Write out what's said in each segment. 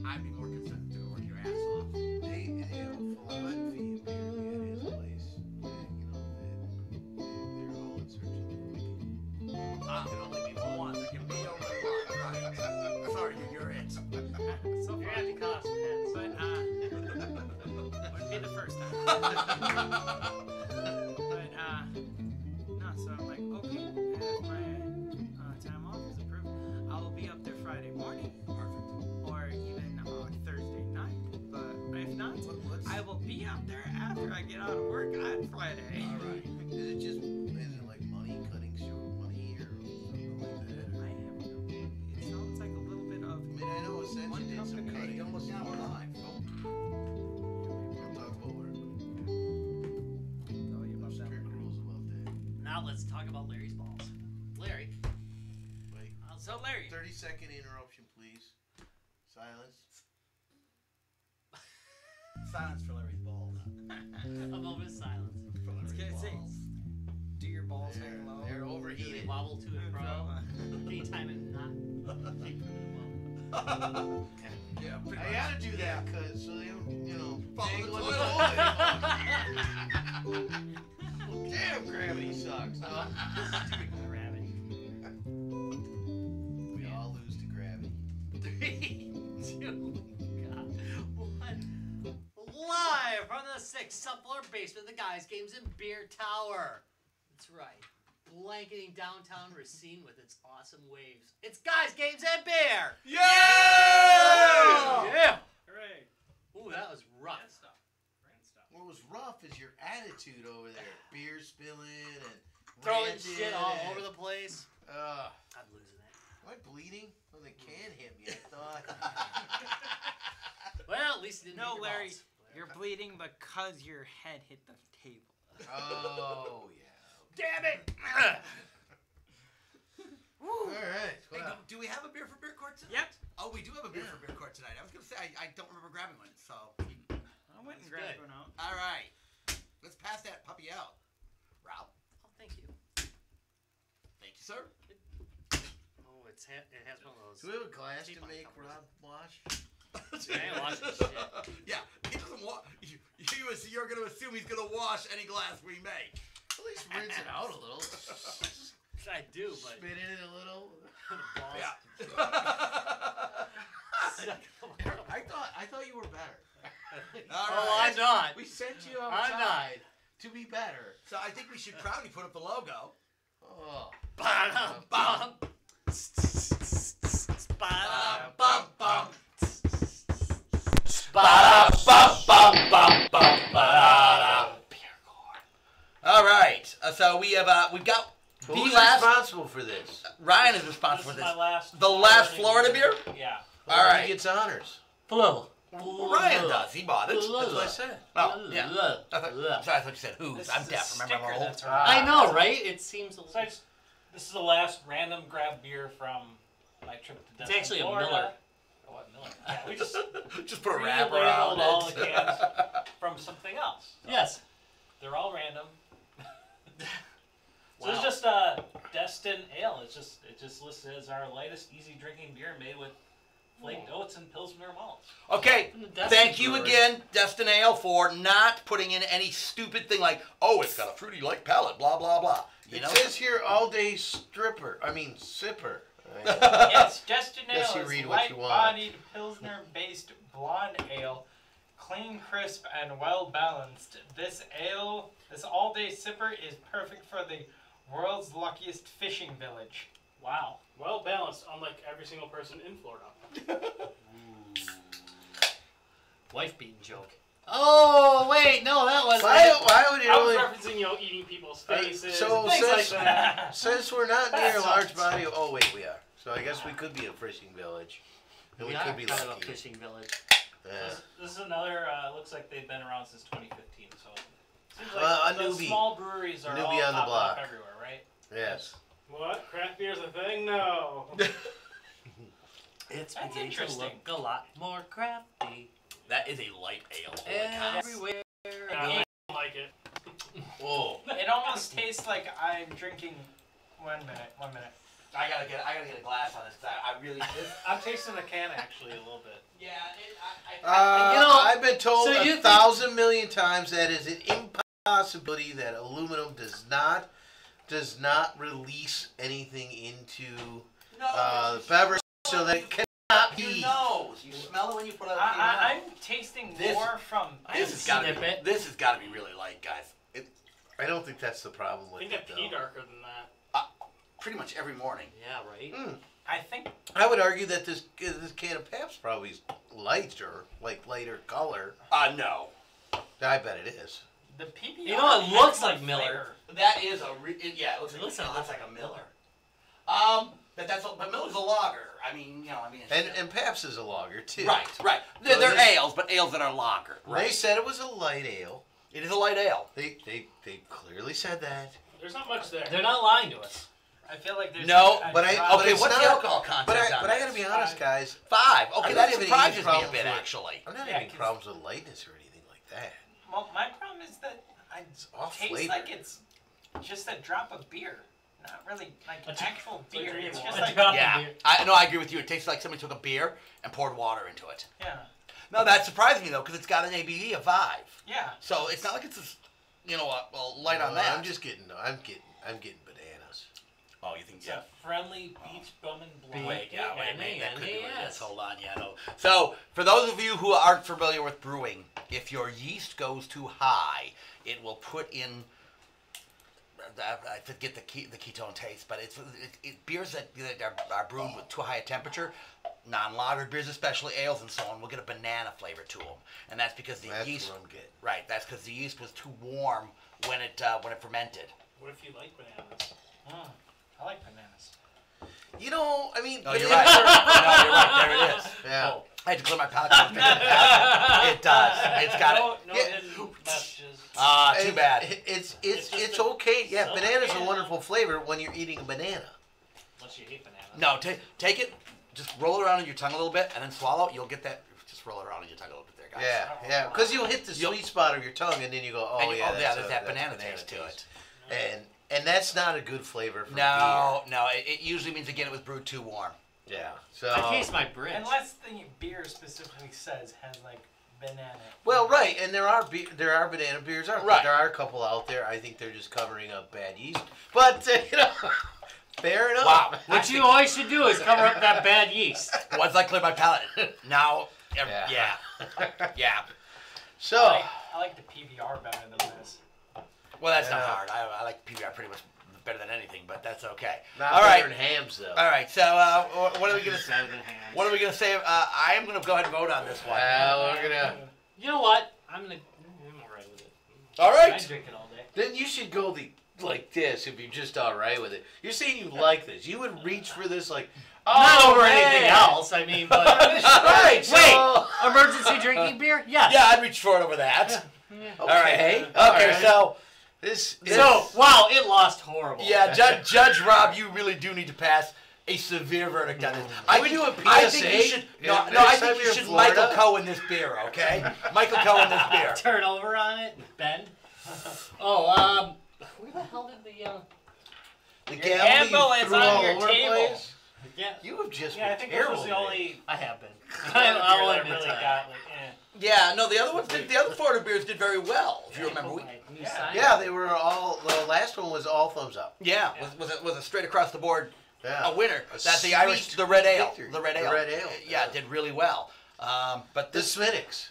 I'd be more concerned to work your ass off. They philosophy apparently at his place. And, they're all in search of the cookie. There can only be one. There can be only one. Right. Sorry, you're it. So you're gonna have to cut off some heads, but wouldn't be the first time. But no. So I'm like, okay, if my time off is approved, I will be up there Friday morning. Perfect. Or even Thursday night. But if not, I will be out there after I get out of work on Friday. All right. Is it like money, cutting short money, or something like that? I have no. It sounds like a little bit of. I mean, I know Ascension did some cutting. Almost now we're live. We'll talk about what Tell you about that. strict rules about that. Now let's talk about Larry's balls. Larry. Wait. So Larry. 30-second interruption, please. Silence. Silence for Larry's balls. A moment of silence. For I was Larry's gonna say, balls. do your balls hang low? They're Do they overheated. wobble to and fro? Can you time it not? Yeah, pretty I much. gotta do that because so they don't, Fall in the dangle in toilet. Damn, gravity sucks. Huh? Stupid gravity. We all lose to gravity. 3, 2, God, 1. Live from the 6th subfloor basement of the Guys Games and Beer Tower. That's right. Blanketing downtown Racine with its awesome waves. It's Guys Games and Beer! Yeah! Yeah! Hooray! Ooh, that was rough. Grand stuff. What was rough is your attitude over there. Beer spilling and Throwing ranting shit all and- over the place. Ugh. I'm losing it. Am I bleeding? Oh, the can hit me. I thought. Well, at least it didn't No, hit your Larry, balls. you're bleeding because your head hit the table. Oh yeah. Damn it! All right. Hey, Well, do we have a beer for beer court tonight? Yep. Oh, we do have a beer for beer court tonight. I was gonna say I don't remember grabbing one, so. I went and That's grabbed good. one out. All right, let's pass that puppy out. Rob, Oh, thank you. thank you, sir. Oh, it has one of those. do we have a glass Cheap to on make covers. Rob wash? I ain't washing shit. Yeah, he doesn't wash. You're gonna assume he's gonna wash any glass we make. At least rinse it out a little. I do, but Spit in it a little. balls. Yeah. I thought you were better. All Oh, right. I'm not. We sent you I'm outside to be better. So I think we should proudly put up the logo. Oh. Ba-dum, bum. Ba-dum, Bum bum. All right. So we've got the Who's last. responsible for this? Ryan is responsible This for is this. my last. The last Florida beer. Yeah. All right. He gets honors. Flula. Well, Ryan does. He bought it. That's what I said. Oh, yeah. I thought you said who's. This I'm is a deaf. Remember, I'm sticker old. that's around. I know, right? It seems a So little. this is the last random grab beer from my trip to It's Destin, actually a Florida. Miller. Oh, what Miller? Yeah, we just Just put a wrapper around relabeled all the it. cans from something else. So Yes. They're all random. So Wow. it's just Destin Ale. It just listed as our lightest, easy drinking beer made with flaked oats and Pilsner malts. Okay. From the Destin Thank you Brewery. again, Destin Ale, for not putting in any stupid thing like, oh, it's got a fruity light palate, blah blah blah. You It know. says here all day sipper. Yes, Destin Guess you Ale is read what you want. light-bodied Pilsner-based blonde ale, clean, crisp, and well-balanced. This all-day sipper is perfect for the world's luckiest fishing village. Wow. Well balanced, unlike every single person in Florida. Wife beating joke. Oh wait, no, that wasn't. Why would it I was only? referencing, eating people's faces, so things like since- that. Since we're not near a That's large not- body. Oh wait, we are. So I guess we could be a fishing village. And we are could be kind of a lucky. fishing village. Yeah. This is another, looks like they've been around since 2015, so seems Well, like a the newbie. small breweries are Newbie all on the popping block. up everywhere, right? Yes. What? Craft beer's a thing? No. It's That's beginning to interesting. look a lot more crafty. That is a light ale. Holy cow. Everywhere. I don't like it. Whoa. It almost tastes like I'm drinking. 1 minute. I gotta get a glass on this. I really. I'm tasting the can actually a little bit. Yeah. I've been told so 1,000 million times that is an impossibility that aluminum does not release anything into the beverage, so that it cannot Your be. nose. You smell it when you put it on your I'm nose. tasting This- more from. This has got to be. This has got to be really light, guys. I don't think that's the problem I with think it, I pee though. darker than that. Pretty much every morning. Yeah, right. I think I would argue that this can of Pabst probably is lighter, like lighter color. No. I bet it is. the PBR. You know, it has looks more like Miller. flavor. That is yeah. It looks like a Miller. But Miller's a lager. And Pabst is a lager too. Right. So They're this- ales, but ales that are lager. They said it was a light ale. It is a light ale. They clearly said that. There's not much there. They're not lying to us. I feel like there's No, a but I- drop- but Okay, it's what's the not- alcohol content But on I this? gotta be honest, guys. 5. I'm Okay, not that having any surprises me a problems bit, with- actually. I'm not Yeah, having 'cause- problems with lightness or anything like that. Well, my problem is that I off taste flavor. like it's just a drop of beer, not really like actual beer. drinking It's water. just A like drop of Yeah, beer. I agree with you. It tastes like somebody took a beer and poured water into it. yeah, No, that surprised me though, because it's got an ABV of 5. yeah. So it's not like it's light on No, that. I'm getting bananas. Oh, you think It's a friendly beach bumming blonde. Wait, yeah, wait, Big that could be what it yes. is. Hold on, yeah, no. So, for those of you who aren't familiar with brewing, if your yeast goes too high, it will put in. I forget the ketone taste, but beers that are brewed with too high a temperature, non-lagered beers, especially ales and so on, will get a banana flavor to them, and that's because the That's yeast. what I'm getting. Right, that's because the yeast was too warm when it fermented. What if you like bananas? I like bananas. You know, I mean, No, you're right. No, you're right. There it is. Yeah. Oh, I had to clear my palate. It does. It's got it. No Yeah. hidden messages. Too bad. It's just okay. Yeah, so banana's a banana. wonderful flavor when you're eating a banana. Unless you hate bananas. No, take it, just roll it around in your tongue a little bit, and then swallow. You'll get that. Just roll it around in your tongue a little bit there, guys. Yeah, because you'll hit the You'll- sweet spot of your tongue, and then you go, And that's there's that banana taste to it. And that's not a good flavor for No, it usually means again it was brewed too warm. beer. Yeah. So. I taste my bridge. Unless the beer specifically says has like banana. Well, right, and there are banana beers, aren't Right. there? There are a couple out there. I think they're just covering up bad yeast, but fair enough. Wow. What you always should do is cover up that bad yeast. Once I clear my palate, now, Yeah. yeah. So. I like the PBR better than this. Well, that's not Yeah. hard. I like PBR pretty much better than anything, but that's okay. Not All better right. than hams, though. All right. So, what are we gonna say? Better than hams. What are we gonna say? I am gonna go ahead and vote on this one. Well, we're gonna. You know what? I'm alright with it. All I right. drink it all day. Then you should go like this if you're just all right with it. You're saying you like this. You would reach for this like. Not over man. anything else. I mean, but Right. wait, So, emergency drinking beer? Yes. Yeah, I'd reach for it over that. okay. All right. All Okay. right. So. This. So wow, it lost horrible. Yeah, Judge Rob, you really do need to pass a severe verdict on this. Can we do a I think PSA? you should. No, Next I time think you you're in should Florida? Michael Cohen this beer, okay? Michael Cohen this beer. Turn over on it, bend. Oh, where the hell did the The Your gamble handle you is threw on all your over the table. place? yeah? You have just Yeah, I been think this terrible. was the only I have been. Florida I'll beer that admit really that. got like, Yeah, no, the other ones did. The other Florida beers did very well, if you remember. Yeah, they were all. The last one was all thumbs up. Yeah, was a straight across the board Yeah. a winner. A That's the Irish, sweet the red ale, victory. the red ale. The red ale, Yeah, yeah. did really well. But The this, Smittix.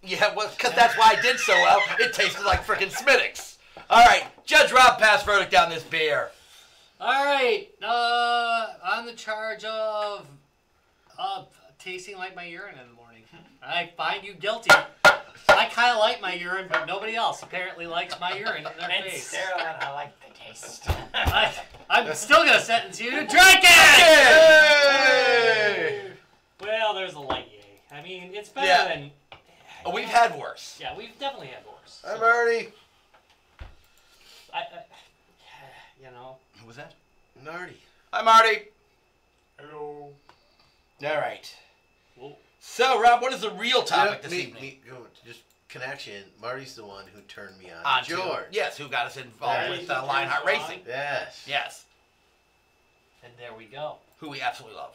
yeah, well, because that's why I did so well. It tasted like frickin' Smittix. All right, Judge Rob, pass verdict on this beer. All right, on the charge of tasting like my urine in the morning, I find you guilty. I kind of like my urine, but nobody else apparently likes my urine in their And face. sterile, and I like the taste. I'm still gonna sentence you to drink it. Hey! Well, there's a light yay. I mean, it's better Yeah. than. Oh, we've had worse. Yeah, we've definitely had worse. I'm Artie. You know. Who was that? Nardi. Hi, Marty. Hello. All right. Well, So, Rob, what is the real topic this evening? Just connection. Marty's the one who turned me on. On George. Yes, who got us involved Yeah. with Lionheart Racing. Yes. Yes. And there we go. who we absolutely love.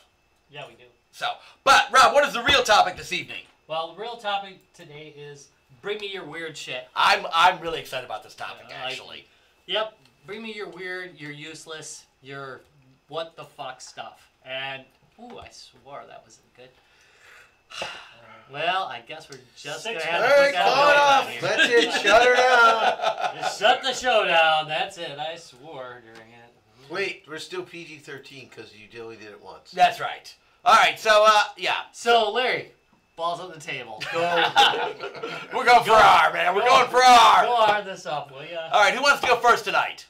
Yeah, we do. So, but Rob, what is the real topic this evening? Well, the real topic today is bring me your weird shit. I'm really excited about this topic, Yeah, actually. Yep, bring me your weird, your useless, your what the fuck stuff. And, ooh, I swore that wasn't good. Well, I guess we're just going to have to Alright, put that call it away off. down here. That's it. Shut her down. Just shut the show down. That's it. I swore during it. Wait, we're still PG-13 because you only did it once. That's right. All right, so, yeah. So, Larry, balls on the table. Go. We're going for R, man. We're going for Go R. hard this up, will ya? All right, who wants to go first tonight?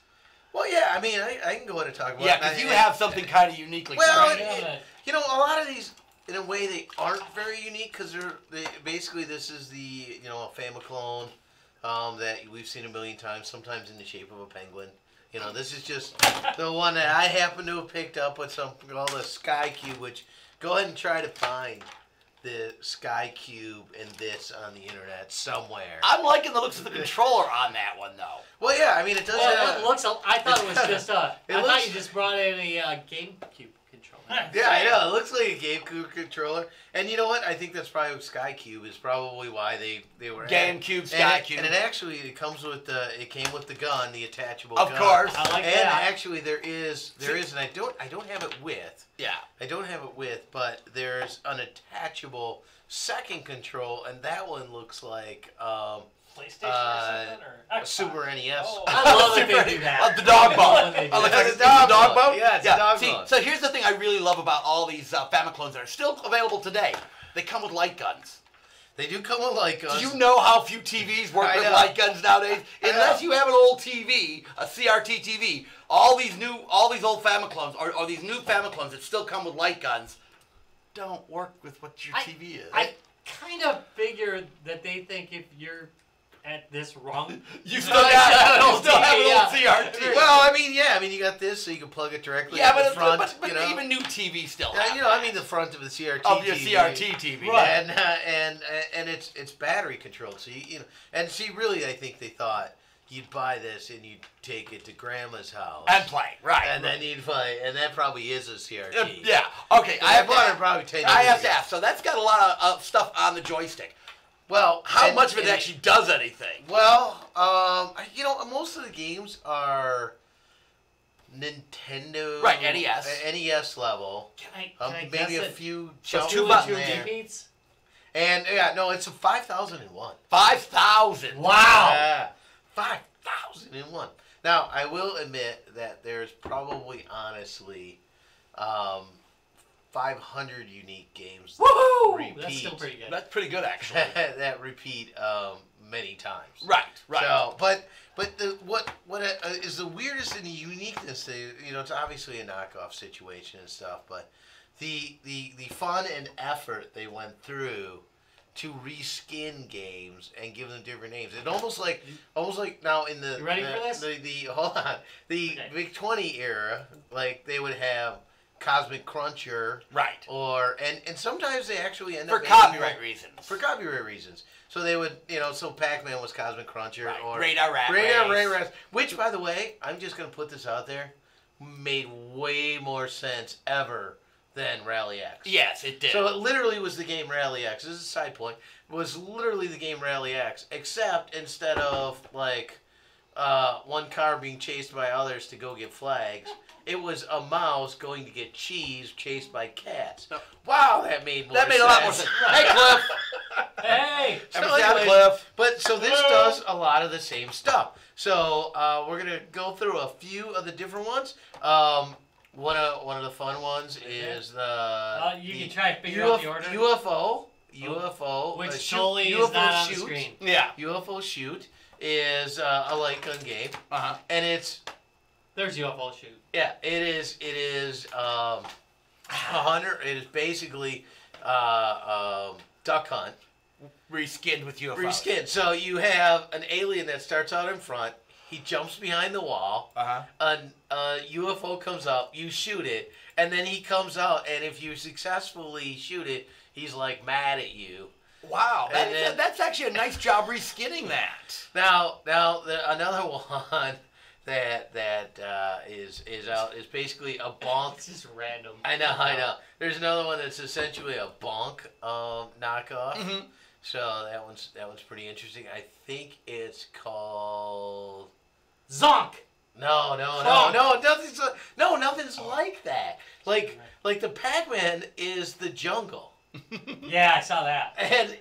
Well, yeah, I mean, I can go ahead and talk about Yeah, it. because you have something kind of uniquely. Well, strange. you know, a lot of these, in a way, they aren't very unique because they basically this is the a Famiclone that we've seen a million times, sometimes in the shape of a penguin. You know, this is just the one that I happen to have picked up with something called a Sky Cube. Which go ahead and try to find the Sky Cube and this on the internet somewhere. I'm liking the looks of the controller on that one, though. Well, yeah, I mean, it does Well, have. it looks. I thought it was just a. It I thought looks- you just brought in a GameCube controller. Yeah, I know. It looks like a GameCube controller. And you know what? I think that's probably Sky Cube is probably why they were GameCube, Sky Cube. And it actually it comes with it came with the gun, the attachable Of gun. course. I like And that. actually there is and I don't have it with. Yeah. I don't have it with, but there's an attachable second control, and that one looks like PlayStation or something? Or a Xbox? Super NES. Oh. I love that they do that. The dog I bone. love that they do Oh, looks that. like It's it's a dog a dog bone. bone? Yeah, it's a dog See, bone. so here's the thing I really love about all these Famiclones that are still available today. They come with light guns. They do come with light guns. Do you know how few TVs work I with know. light guns nowadays? I Unless know. you have an old TV, a CRT TV, all these old Famiclones, or these new Famiclones that still come with light guns, don't work with what your TV is. I kind of figured that they think if you're at this rung, You still have an old CRT. Well, I mean, you got this, so you can plug it directly Yeah, to the but, front. but you know? even new TVs still Yeah, have you know, I that. mean the front of the CRT Of your TV. CRT TV. Right. And it's battery controlled. So you know, and see, really, I think they thought you'd buy this and you'd take it to Grandma's house And play, right. and then you'd play, and that probably is a CRT. Yeah. Okay. I bought it probably 10 years I have to ago. ask. So that's got a lot of stuff on the joystick. Well, How and- much of it and- actually does anything? Well, you know, most of the games are Nintendo, Right, NES. NES level. can I Maybe guess a it? few So jumps two in buttons. there. repeats? And yeah, no, it's a 5,001. 5,000. Wow. Yeah, 5,001. Now, I will admit that there's probably, honestly, 500 unique games that Woohoo! repeat. That's still pretty good. That's pretty good, actually. that repeat many times. Right. Right. So, but what is the weirdest and the uniqueness? You know, it's obviously a knockoff situation and stuff, but the fun and effort they went through to reskin games and give them different names. It almost like now in the You ready for this? The hold on the Okay. Big 20 era, like they would have Cosmic Cruncher Right. or and sometimes they actually end For up making copyright reasons. for copyright reasons. So they would, so Pac-Man was Cosmic Cruncher Right. or Radar Rat Radar Race. Ray Race, which, by the way, I'm just going to put this out there, made way more sense ever than Rally X. Yes, it did. So it literally was the game Rally X. This is a side point. It was literally the game Rally X, except instead of like one car being chased by others to go get flags, it was a mouse going to get cheese chased by cats. No. Wow, that made more that made a lot more sense. Hey, Cliff. Hey! So Ever see anyway, Cliff? But so this does a lot of the same stuff. So we're gonna go through a few of the different ones. One of the fun ones is You the can try to figure out the order. UFO, Which shoot, totally UFO is not on the shoot. screen. Yeah. UFO shoot is a light gun game, Uh-huh. and it's There's UFO shoot. yeah, it is 100. It is basically duck hunt. Reskinned with UFOs. Reskin. So you have an alien that starts out in front. He jumps behind the wall. Uh-huh. A UFO comes up. You shoot it, and then he comes out. And if you successfully shoot it, he's like mad at you. Wow. And then- That's actually a nice job reskinning that. Now another one that is out. Is basically a bonk. It's just random. I know. There's another one that's essentially a bonk knockoff. Mm-hmm. So that one's pretty interesting. I think it's called Zonk! No, nothing's like that. Like the Pac-Man is the jungle. Yeah, I saw that.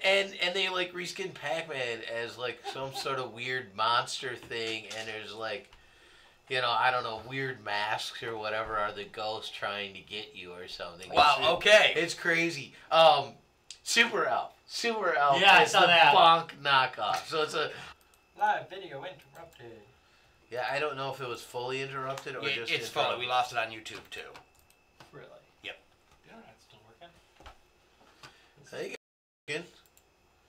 And they like reskin Pac-Man as like some sort of weird monster thing, and there's like, I don't know, weird masks or whatever are the ghosts trying to get you or something. Wow, okay. It's crazy. Super Elf. Yeah, I is saw the that. bonk knockoff. So it's a Live video interrupted. yeah. I don't know if it was fully interrupted or just It's fully. We lost it on YouTube too. Really? Yep. The internet's still working. Hey, working.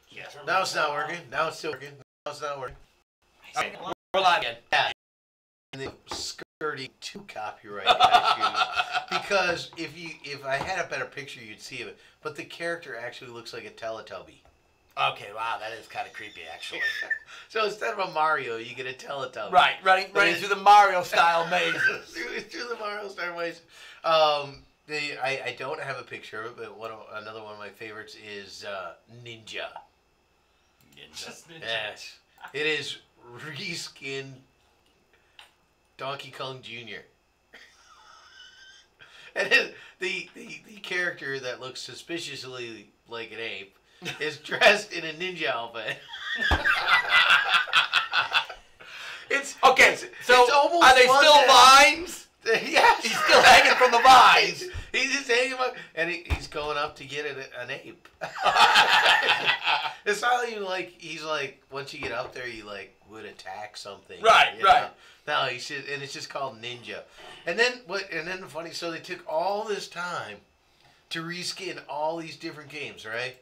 Yes. Now it's not working. Now it's still working. Now it's not working. Okay, we're live again. Yeah. And they skirting to copyright issues because if I had a better picture, you'd see it. But the character actually looks like a Teletubby. Okay, wow, that is kind of creepy, actually. So instead of a Mario, you get a Teletubby. Right, running through the Mario-style mazes. through the Mario style maze. I don't have a picture of it, but another one of my favorites is Ninja. Just Ninja. Yes, it is reskin Donkey Kong Jr. And the character that looks suspiciously like an ape is dressed in a ninja outfit. It's almost are they fun still to- vines? Yes. He's still hanging from the vines. He's just hanging up, and he's going up to get an ape. It's not even like he's like once you get up there, you like would attack something. Right. No, and it's just called Ninja. And then the funny, so they took all this time to reskin all these different games, right?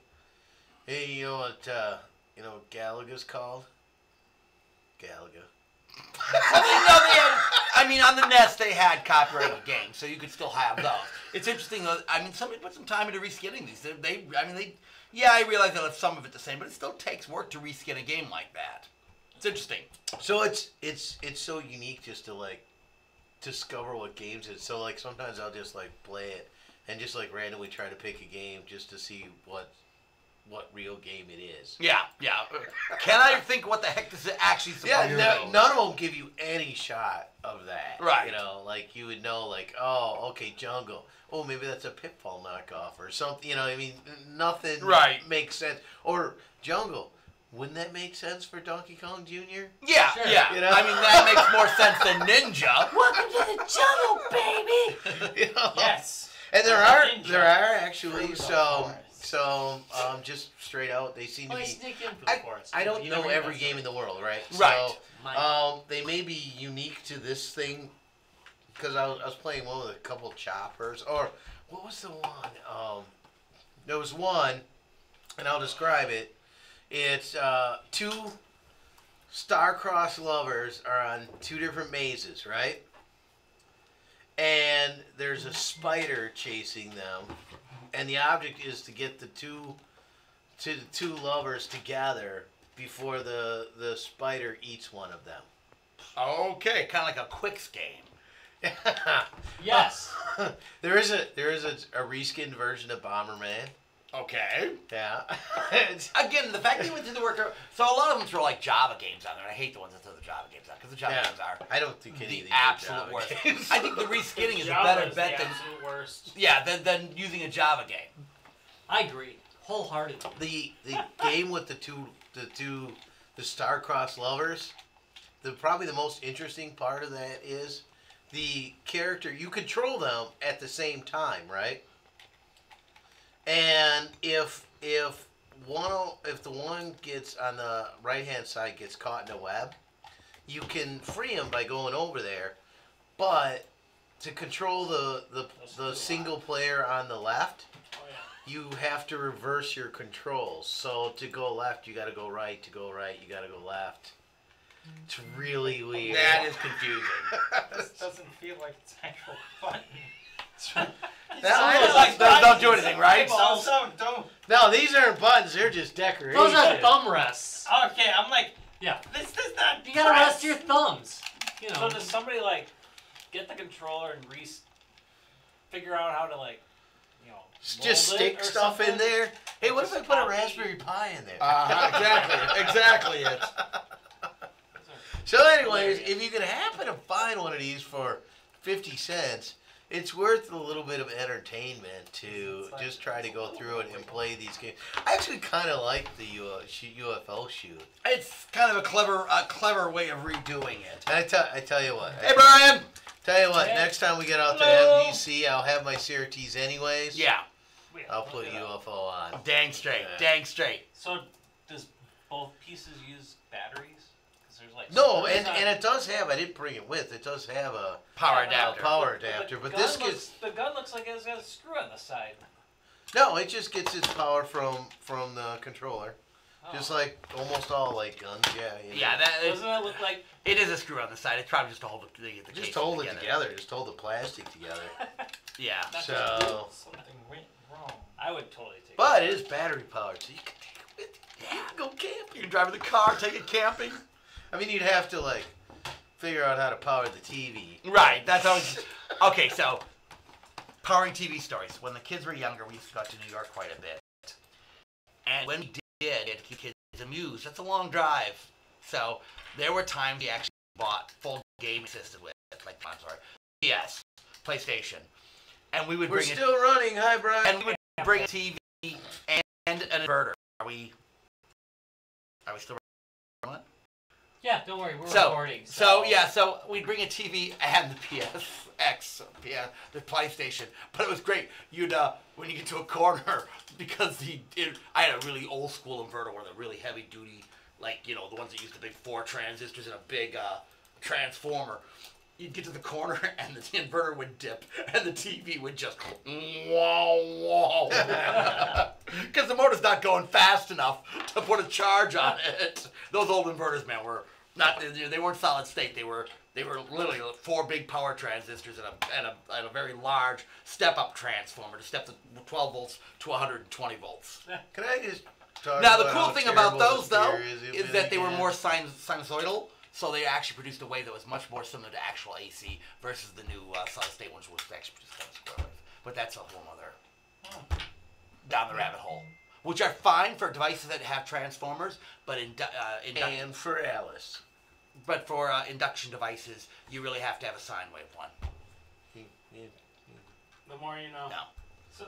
Hey, you know what Galaga's called? Galaga. On the NES they had copyrighted games, so you could still have those. It's interesting though. Somebody put some time into reskinning these. I realize they'll have some of it the same, but it still takes work to reskin a game like that. It's interesting. So it's so unique just to like discover what games it is. So like sometimes I'll just like play it and just like randomly try to pick a game just to see what real game it is. Yeah. Can I think what the heck this is actually supposed to be? None of them give you any shot of that. Right. Like you would know, like, oh, okay, Jungle. Oh, maybe that's a Pitfall knockoff or something. Nothing makes sense. Or Jungle. Wouldn't that make sense for Donkey Kong Jr.? Yeah, sure. yeah. That makes more sense than Ninja. Welcome to the jungle, baby! Yes. And there Ninja. are actually Through the some forest. just straight out they seem to Oh, be. I sneak in for the forest. I don't You know never every know. game in the world, right? Right. So they may be unique to this thing because I was playing one with a couple choppers. Or what was the one? There was one, and I'll describe it. It's two star-crossed lovers are on two different mazes, right? And there's a spider chasing them, and the object is to get the two lovers together before the spider eats one of them. Okay, kind of like a Quicks game. Yes. There is a reskinned version of Bomberman. Okay. Yeah. Again, the fact that you went through the work. So a lot of them throw like Java games on there. I hate the ones that throw the Java games on because the Java games are I don't think any of the these absolute are Java worst. games. I think the reskinning is a Java better is bet the than absolute worst. than using a Java game. I agree. Wholeheartedly. The game with the star-crossed lovers, probably the most interesting part of that is the character, you control them at the same time, right? And if the one gets on the right-hand side gets caught in a web, you can free him by going over there, but to control the single player on the left, Oh, yeah. you have to reverse your controls. So to go left, you got to go right. To go right, you got to go left. It's really weird. That is confusing. This doesn't feel like it's an actual button. Don't do anything, right? Also, don't. No, these aren't buttons. They're just decorations. Those are thumb rests. Okay, I'm like, Yeah. this does not. You gotta rest your thumbs. you know. So does somebody like get the controller and figure out how to like, you know, Just mold it stick or stuff in something? there. Hey, what if I Just put a copy. Raspberry Pi in there? Exactly it. So anyways, if you can happen to find one of these for 50 cents, it's worth a little bit of entertainment to just try to go through it and play these games. I actually kind of like the UFO shoot. It's kind of a clever way of redoing it. And I tell you what. Hey, Brian. Tell you what, Hey. next time we get out to the Hello. MGC, I'll have my CRTs anyways. Yeah. Wait, I'll look put it up. UFO on. Dang straight. Yeah. Dang straight. So does both pieces use batteries? Because there's like No, screws and on- it does have, I didn't bring it with, it does have a Power Yeah, adapter. power the adapter, but gun this looks, gets, the gun looks like it's got a screw on the side. no, it just gets its power from the controller. Oh. Just like almost all light guns, yeah. you know. Yeah, Doesn't it look like? it is a screw on the side. It's probably just to hold the Just case hold it together, just hold the plastic together. Yeah. Not So- Something went wrong. I would totally take. But it is battery powered, so you can take it with you. Yeah. You can go camping. You can drive in the car, take it camping. I mean, you'd have to like figure out how to power the TV. Right. That's always okay. So, powering TV stories. When the kids were younger, we used to go out to New York quite a bit, and when we did, to keep kids amused. That's a long drive. So there were times we actually bought full game assisted with, like PS, PlayStation, and we would We're bring it. still running, hi Brian. And we would bring a TV and an inverter. Are we still running? Yeah, don't worry, we're So, recording. so we'd bring a TV and the the PlayStation. But it was great. You'd when you get to a corner, because I had a really old school inverter, one of the really heavy duty, like the ones that use the big 4 transistors and a big transformer. You'd get to the corner and the inverter would dip and the TV would just whoa. Because the motor's not going fast enough to put a charge on it. Those old inverters, man, were not. They weren't solid state. They were literally 4 big power transistors and a very large step-up transformer to step the 12 volts to 120 volts. Can I just talk Now the about cool how thing about terrible those the though stereo is that they were again? more sinusoidal, so they actually produced a wave that was much more similar to actual AC versus the new solid state ones, which actually produced kind of square wave. But that's a whole other down the rabbit hole. Which are fine for devices that have transformers, but And for Alice. but for induction devices, you really have to have a sine wave one. The more you know. No. So,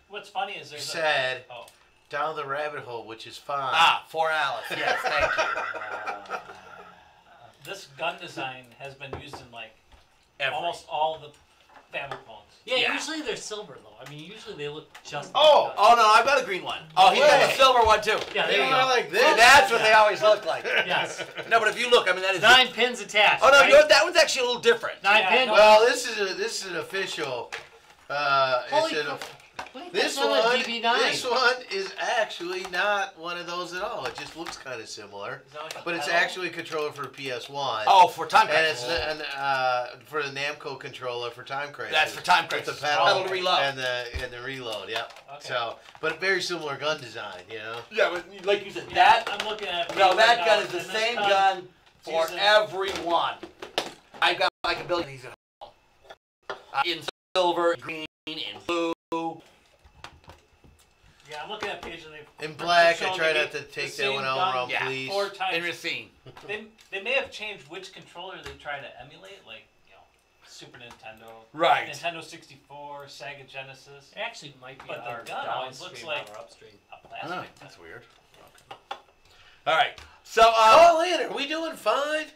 what's funny is there's Said Oh. down the rabbit hole, which is fine. For Alice. Yes, thank you. This gun design has been used in like Every. almost all the family phones. Yeah, Yeah. usually they're silver though. I mean, usually they look just. Oh! like Oh no, I've got a green one. Oh, he's got Way. the silver one too. Yeah, They there you are go. like this. See, that's what they always look like. Yes. No, but if you look, I mean that is. 9 pins attached. Oh no, right? you know what? That one's actually a little different. 9 Yeah, pin. no. Well, this is an official. Holy It's an, crap. Wait, this that's not a one. DB9. This one is actually not one of those at all. It just looks kind of similar, Is that like a but it's pedal? actually a controller for PS1. Oh, for time And crisis. it's for the Namco controller for Time Crisis. That's for time With crisis. the pedal, Pedal to reload. and the reload. Yep. Okay. So, but very similar gun design, you know. Yeah, but like you said, Yeah, that I'm looking at. no, right that now, gun is the and this same gun for using- everyone. I've got like a billion of these at home. In silver, green, in blue. Yeah, I'm looking at page and they. In black, I showing try the not to the take that same one out gun around, Yeah. please. 4 times. In Racine. They may have changed which controller they try to emulate, like Super Nintendo, Right. Nintendo 64, Sega Genesis, It actually might be But the our gun always looks downstream like- or upstream. a Oh, plastic. that's weird. All right. So Oh, Lynn, are we doing fine?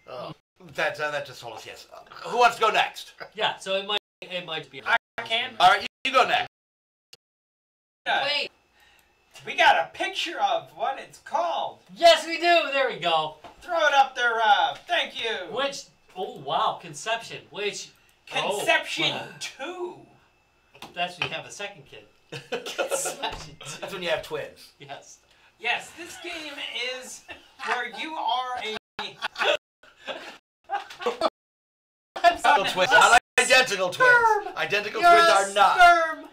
Oh, that just told us yes. Who wants to go next? Yeah, so it might be. I can. All right, you go next. Wait. We got a picture of what it's called. Yes, we do. There we go. Throw it up there, Rob. Thank you. Which? Oh wow, Conception. Which? Conception Oh, 2. that's when you have a second kid. Conception. That's when you have twins. Yes. Yes, this game is where you are a Twins, not identical twins. Identical You're twins a are not. sperm.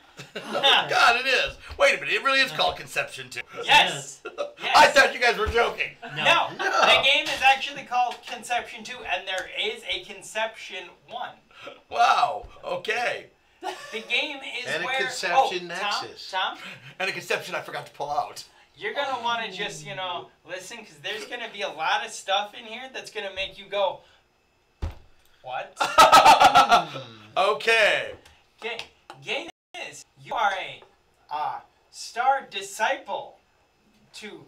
God, it is. Wait a minute, it really is called Conception too. yes. Yes. I thought you guys were joking. No. The game is actually called Conception 2, and there is a Conception 1. Wow. Okay. The game is And a where... Conception Nexus. Tom, And a conception I forgot to pull out. you're going to want to just, listen, because there's going to be a lot of stuff in here that's going to make you go, what? Okay. Game is, you are a star disciple to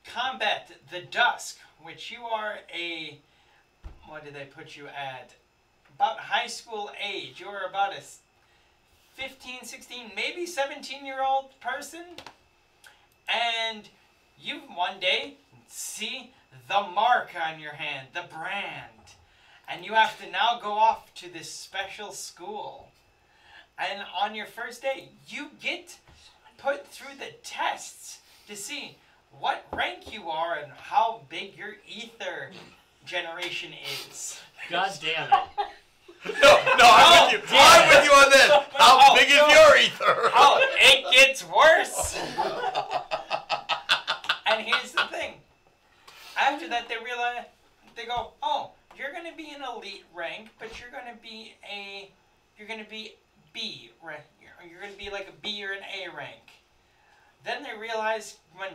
combat the dusk, which you are a, what did they put you at? About high school age. You are about a 15, 16, maybe 17-year-old person. And you one day see the mark on your hand, the brand. And you have to now go off to this special school. And on your first day, you get put through the tests to see what rank you are and how big your ether generation is. God damn it. No, I'm with you. I'm with you on this. How big is your ether? Oh, it gets worse. And here's the thing. After that, they go, oh, you're going to be an elite rank, but you're going to be B rank. You're going to be like a B or an A rank. Then they realize when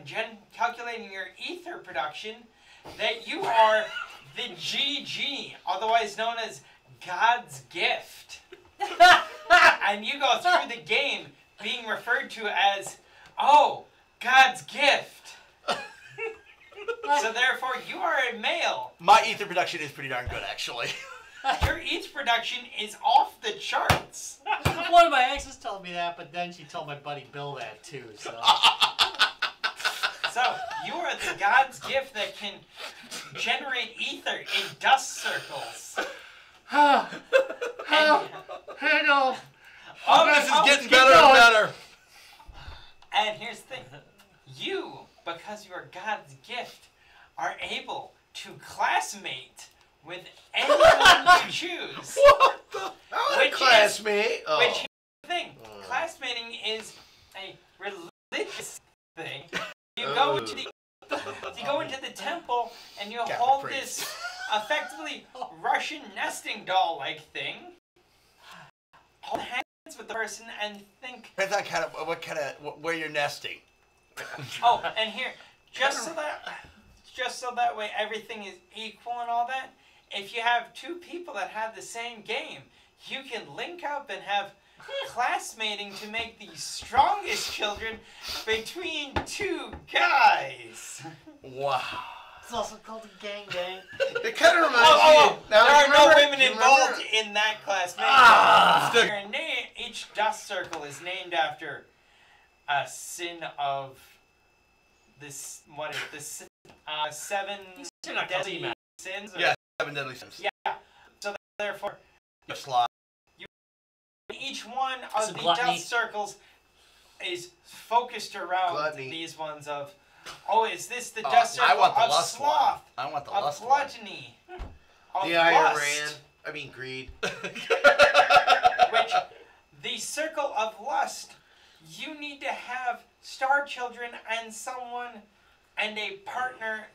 calculating your ether production that you are the GG, otherwise known as God's gift. And you go through the game being referred to as, oh, God's gift. So therefore, you are a male. My ether production is pretty darn good, actually. Your ether production is off the charts. One of my exes told me that, but then she told my buddy Bill that too, so. So, you are the God's gift that can generate ether in dust circles. I know. This is getting better and better. And here's the thing. You, because you are God's gift, are able to classmate with anyone you choose. What the? How Which a classmate? Oh. Which, here's the thing. Classmating is a religious thing. You go into the temple and you hold this effectively Russian nesting doll-like thing. Hold hands with the person and think. Depends on where you're nesting. Oh, and here, just so that way everything is equal and all that. If you have two people that have the same game, you can link up and have classmating to make the strongest children between two guys. Wow. It's also called a gang gang. It kind of reminds me. Now, there are remember, no women you involved remember- in that classmating. Each dust circle is named after a sin of this. What is this? 7 deadly sins. Or, Yeah, 7 deadly sins. Yeah. So therefore, Slot. each one of Some the gluttony. dust circles is focused around Gluttony. these ones of. Oh, is this the dust I circle want the of lust one. sloth? I want the Of lust one. gluttony. Of The lust. greed. Which, the circle of lust, you need to have star children and someone and a partner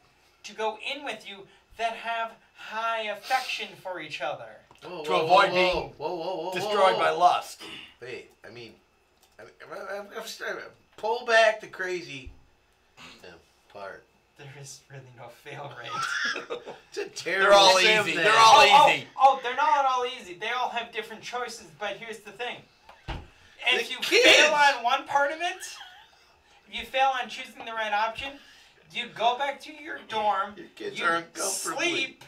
to go in with you that have high affection for each other. Whoa, To avoid being destroyed by lust. Wait, I'm starting to pull back the crazy part. There is really no fail rate. It's a terrible. They're all sim easy. there. They're all easy. Oh, they're not all easy. They all have different choices, but here's the thing. If The you kids. fail on one part of it, if you fail on choosing the right option, you go back to your dorm, Your kids you are uncomfortably. sleep,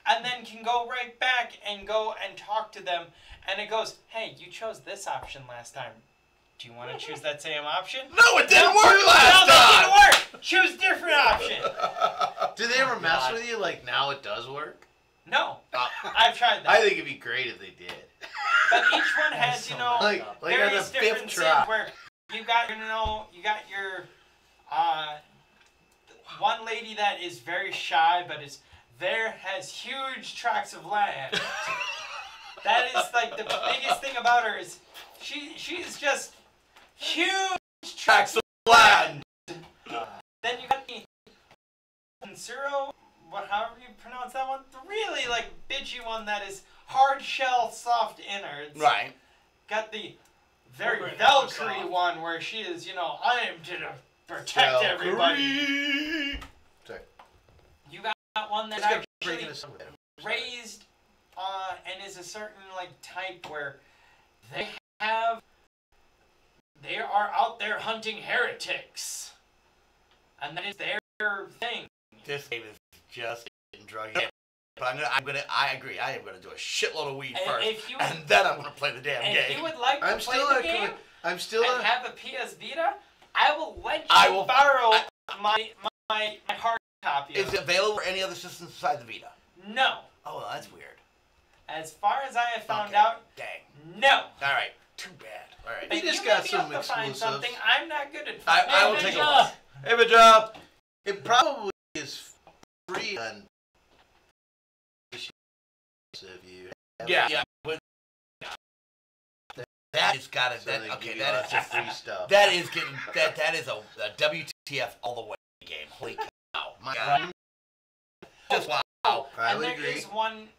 and then can go right back and go and talk to them, and it goes, hey, you chose this option last time. Do you want to choose that same option? No, it didn't work No, last that time. didn't work. Choose different option. Do they ever mess God. with you like now it does work? No, I've tried that. I think it'd be great if they did. But each one has, so Like on the various different fifth sins try. where you got your one lady that is very shy but has huge tracts of land. That is like the biggest thing about her is she's just huge Tracks of land. Then you Zero, however you pronounce that one, the really like bitchy one that is hard shell, soft innards. Right. Got the very Over and Valkyrie soft. one where she is, I am to protect everybody. Sorry. You got one that's Let's get breaking actually us somewhere. raised and is a certain like type where they are out there hunting heretics, and that is their thing. This game is just getting drug in. But I agree. I am gonna do a shitload of weed And first, if you- and then I'm gonna play the damn And game. if you would like to I'm play still the a. game I'm still and a. have a PS Vita, I will let you I will- borrow my hard copy. Is Of it it. available for any other systems besides the Vita? No, Oh, well, that's weird. as far as I have found Okay. out, Dang. no. All right. Too bad. All right. We But just you got may be some able to find exclusives. something. I'm not good at I finding. will good take a job. look. Hey, good job. It probably is free on. If you have Yeah. it. Yeah. But that has got to. So they Okay. give you That lots is of free stuff. That is getting that is a WTF all the way game. Holy cow! My God. Just wow. I And would there agree. is one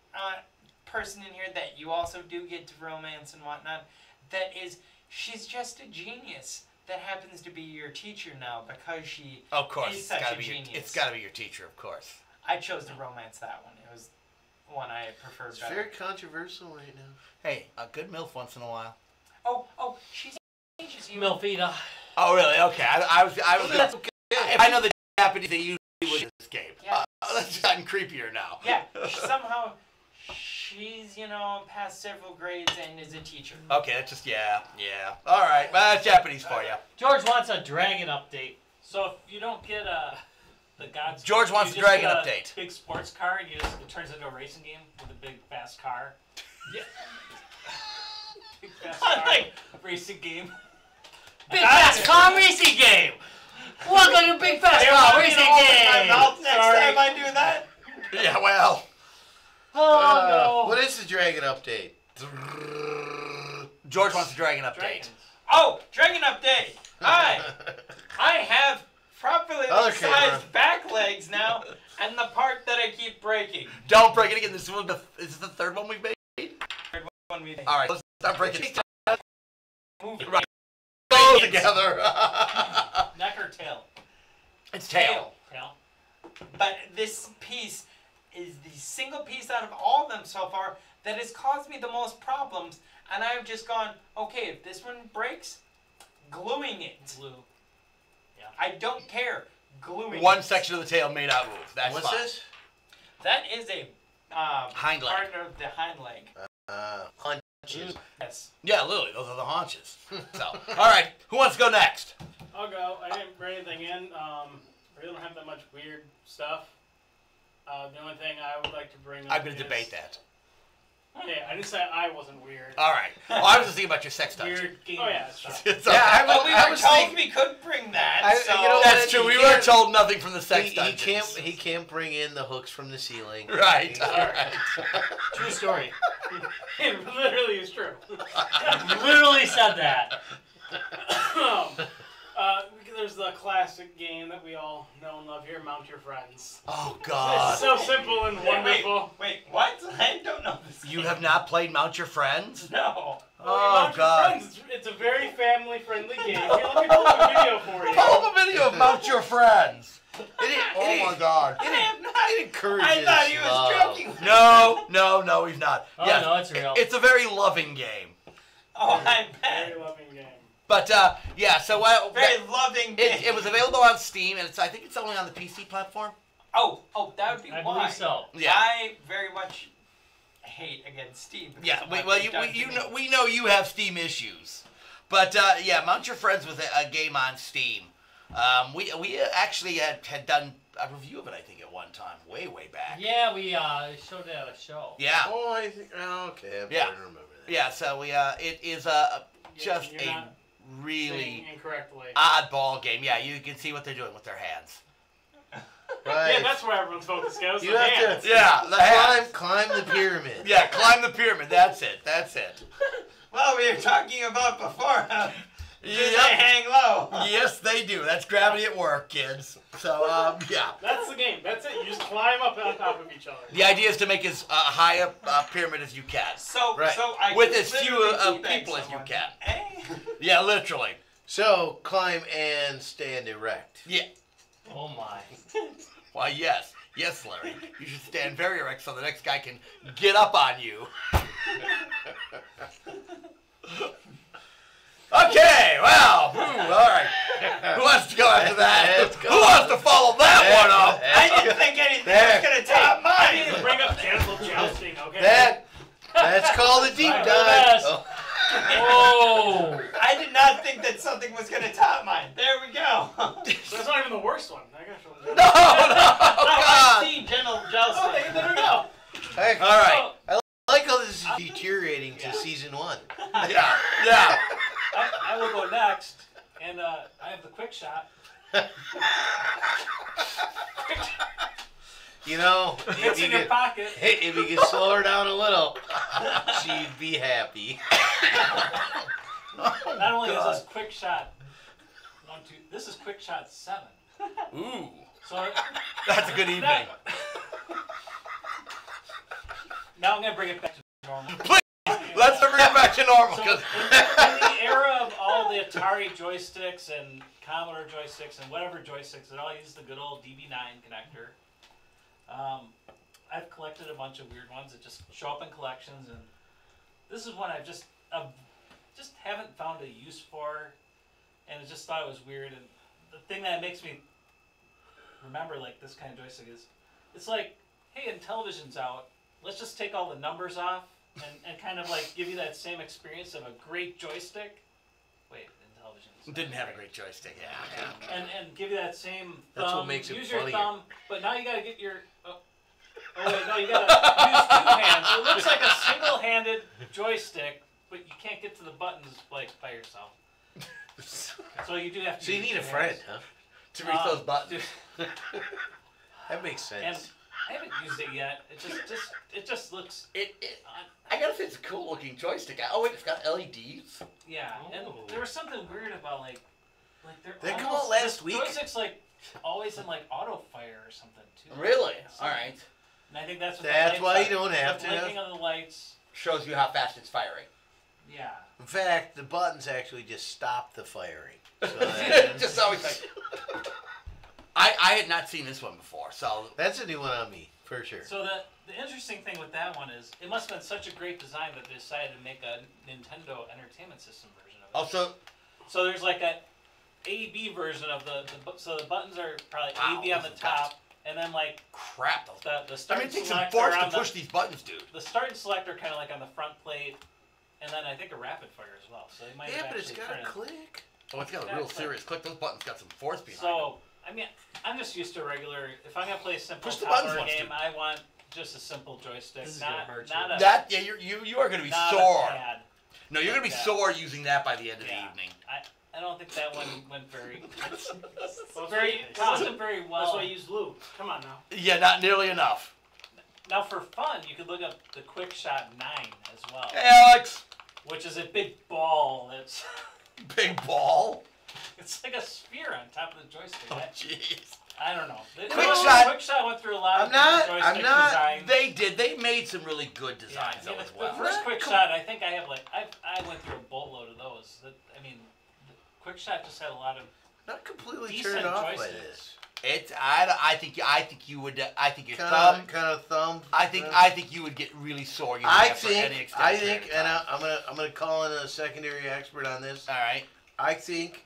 person in here that you also do get to romance and whatnot. That is, she's just a genius. That happens to be your teacher now because she. Of course, He's it's such got a to be. genius. It's got to be your teacher, of course. I chose to romance that one. It was one I preferred It's better. very controversial right now. Hey, a good milf once in a while. Oh, she's ages you. Milfita. Oh, really? Okay. I was. That's okay. I know the Japanese they usually would this game. Yeah. That's gotten creepier now. Yeah, somehow she's passed several grades and is a teacher. Okay, that's just yeah. All right, well, that's Japanese for you. George wants a dragon update. So if you don't get the gods, George wants you the just dragon get a update. Big sports car, and it turns into a racing game with a big fast car. Yeah. Big fast car Like- racing game. Big Fast Car Racing Game! Welcome to Big Fast Car Racing My Game! mouth next Sorry. time I do that. Yeah, well. Oh no! What is the dragon update? George wants the dragon update. Dragons. Oh, dragon update. Hi. I have properly Other sized camera. back legs now, and the part that I keep breaking. Don't break it again. This is the third one we've made. One we All right, let's not break it. Move it. Right. Go together. Neck or tail? It's tail. Tail. But this piece is the single piece out of all of them so far that has caused me the most problems, and I've just gone, okay, if this one breaks, gluing it. Blue. I don't care. Gluing One it. section of the tail may not move. That's What's fine. this? That is a Hind leg. part of the hind leg. Hunches. Yes. Yeah, literally, those are the haunches. So, all right, who wants to go next? I'll go. I didn't bring anything in. We don't have that much weird stuff. The only thing I would like to bring up I'm going to is- debate that. Hey, I didn't say I wasn't weird. All right. Well, I was just thinking about your sex dungeon. Weird game. Oh yeah, that's true. It's okay. Yeah, But we I were was told thinking- we could bring that, I- so... you know That's true. He We were can't- told nothing from the sex He dungeons. can't bring in the hooks from the ceiling. Right. All right. True story. It literally is true. Literally said that. There's the classic game that we all know and love here, Mount Your Friends. Oh It's God. so simple and wonderful. Wait, what? I don't know this You game. have not played Mount Your Friends? No. Oh Mount Your God. Friends, it's a very family-friendly game. Here, let me pull up a video for you. Pull up a video of Mount Your Friends. Oh my God. I have not. It encourages I thought he was love. joking. No, he's not. Oh, Yes, no, it's real. It's a very loving game. Oh, I bet. Very loving game. But yeah, so Very loving game. it was available on Steam, and I think it's only on the PC platform. Oh, that would be I why. believe so. Yeah. I very much hate against Steam. because Yeah, of what well, they've done to me. we know you have Steam issues, but yeah, Mount Your Friends was a game on Steam. We actually had done a review of it, I think, at one time, way back. Yeah, we showed it at a show. Yeah, Oh, I think. Oh, okay. I'm Yeah. trying to remember that. yeah. So it is just you're a not really Saying incorrectly. oddball game. Yeah, you can see what they're doing with their hands. Right. Yeah, that's where everyone's focus goes. You the have to- hands. Yeah, the hands. Climb the pyramid. Yeah, climb the pyramid. That's it. Well, we were talking about before Do they hang low? Yes, they do. That's gravity at work, kids. So, yeah. That's the game. That's it. You just climb up on top of each other. The idea is to make as high a pyramid as you can. So, Right. so I With could as few literally teabag people as you someone. can. Eh? Yeah, literally. So climb and stand erect. Yeah. Oh my. Why, yes. Yes, Larry. You should stand very erect so the next guy can get up on you. Okay, well, all right. Who wants to go after that? Let's go. Who wants to follow that one up? I didn't think anything was going to top I need to mine. bring up gentle jousting, okay? That's called a deep Right, dive. yes. Oh. Oh. I did not think that something was going to top mine. There we go. That's not even the worst one. I gotta show them. No, I God. see gentle Oh, jousting. there we go. Hey, All right. I like how this is deteriorating to season 1. Yeah, yeah. I will go next, and I have the quick shot. You know, It's in your pocket. if you could slow her down a little, she'd be happy. Not only is this quick shot 1, 2, this is quick shot 7. Ooh, So that's a good evening. now I'm gonna bring it back to normal. Please, let's bring it back to normal. So 'Cause in the era of all the Atari joysticks and Commodore joysticks and whatever joysticks, it all uses the good old DB9 connector. I've collected a bunch of weird ones that just show up in collections, and this is one I've just haven't found a use for, and I just thought it was weird. And the thing that makes me remember like this kind of joystick is, it's like, hey, and television's out, let's just take all the numbers off and kind of like give you that same experience of a great joystick. Wait, in television. didn't have a great joystick. Yeah. And give you that same thumb. That's what makes it use funnier. your thumb, but now you gotta get your. Oh wait, no, you gotta use 2 hands. It looks like a single-handed joystick, but you can't get to the buttons like by yourself. So you do have to. So you use need a 2 friend, hands. huh? To reach those buttons. That makes sense. And I haven't used it yet. It just looks. I gotta say, it's a cool looking joystick. Oh wait, it's got LEDs. Yeah, and there was something weird about like they're They come almost, out last this week? joystick's like always in like auto fire or something too. Really? Yeah, All right. And I think that's what That's the why lights you don't have the to have- blinking of the lights. Shows you how fast it's firing. Yeah. In fact, the buttons actually just stop the firing. So that- Just always like. I had not seen this one before, so that's a new one on me, for sure. So the interesting thing with that one is it must have been such a great design that they decided to make a Nintendo Entertainment System version of it. also So there's like a A/B version of so the buttons are probably Wow, A/B on the this is fast. top, and then like crap. Those. the I start mean, it and takes some select force are to on push these buttons, dude. the start and select are kind of like on the front plate, and then I think a rapid fire as well. So they might Yeah, have but it's actually got a turned it. click. Oh, it's got a Yeah, real it's like- serious click. Those buttons got some force behind them. So I mean, I'm just used to regular. If I'm gonna play a simple Push the buttons Commodore once, game, dude. I want just a simple joystick, This is not gonna hurt not you. a That yeah, you are gonna be not sore. a pad. No, you're gonna be Yeah. sore using that by the end of Yeah. the evening. I don't think that one went very Well, wasn't very That's well. why I use lube. Come on now. Yeah, not nearly enough. Now for fun, you could look up the Quick Shot 9 as well, Hey, Alex, which is a big ball that's big ball. it's like a sphere on top of the joystick. Oh, jeez. I don't know. Quick Shot- went through a lot I'm of not- different joystick I'm not- designs. They did. They made some really good Yeah, designs I mean, though as the well. first Quick Shot, I think I have like I went through a boatload of those. I mean, the Quick Shot just had a lot of. Not completely Decent turned off by joysticks. this. It's I think you would I think your Kind thumb. of thumb. I think you would get really sore. Using I that for any think, extended period of and time. I'm gonna call in a secondary expert on this. All right. I think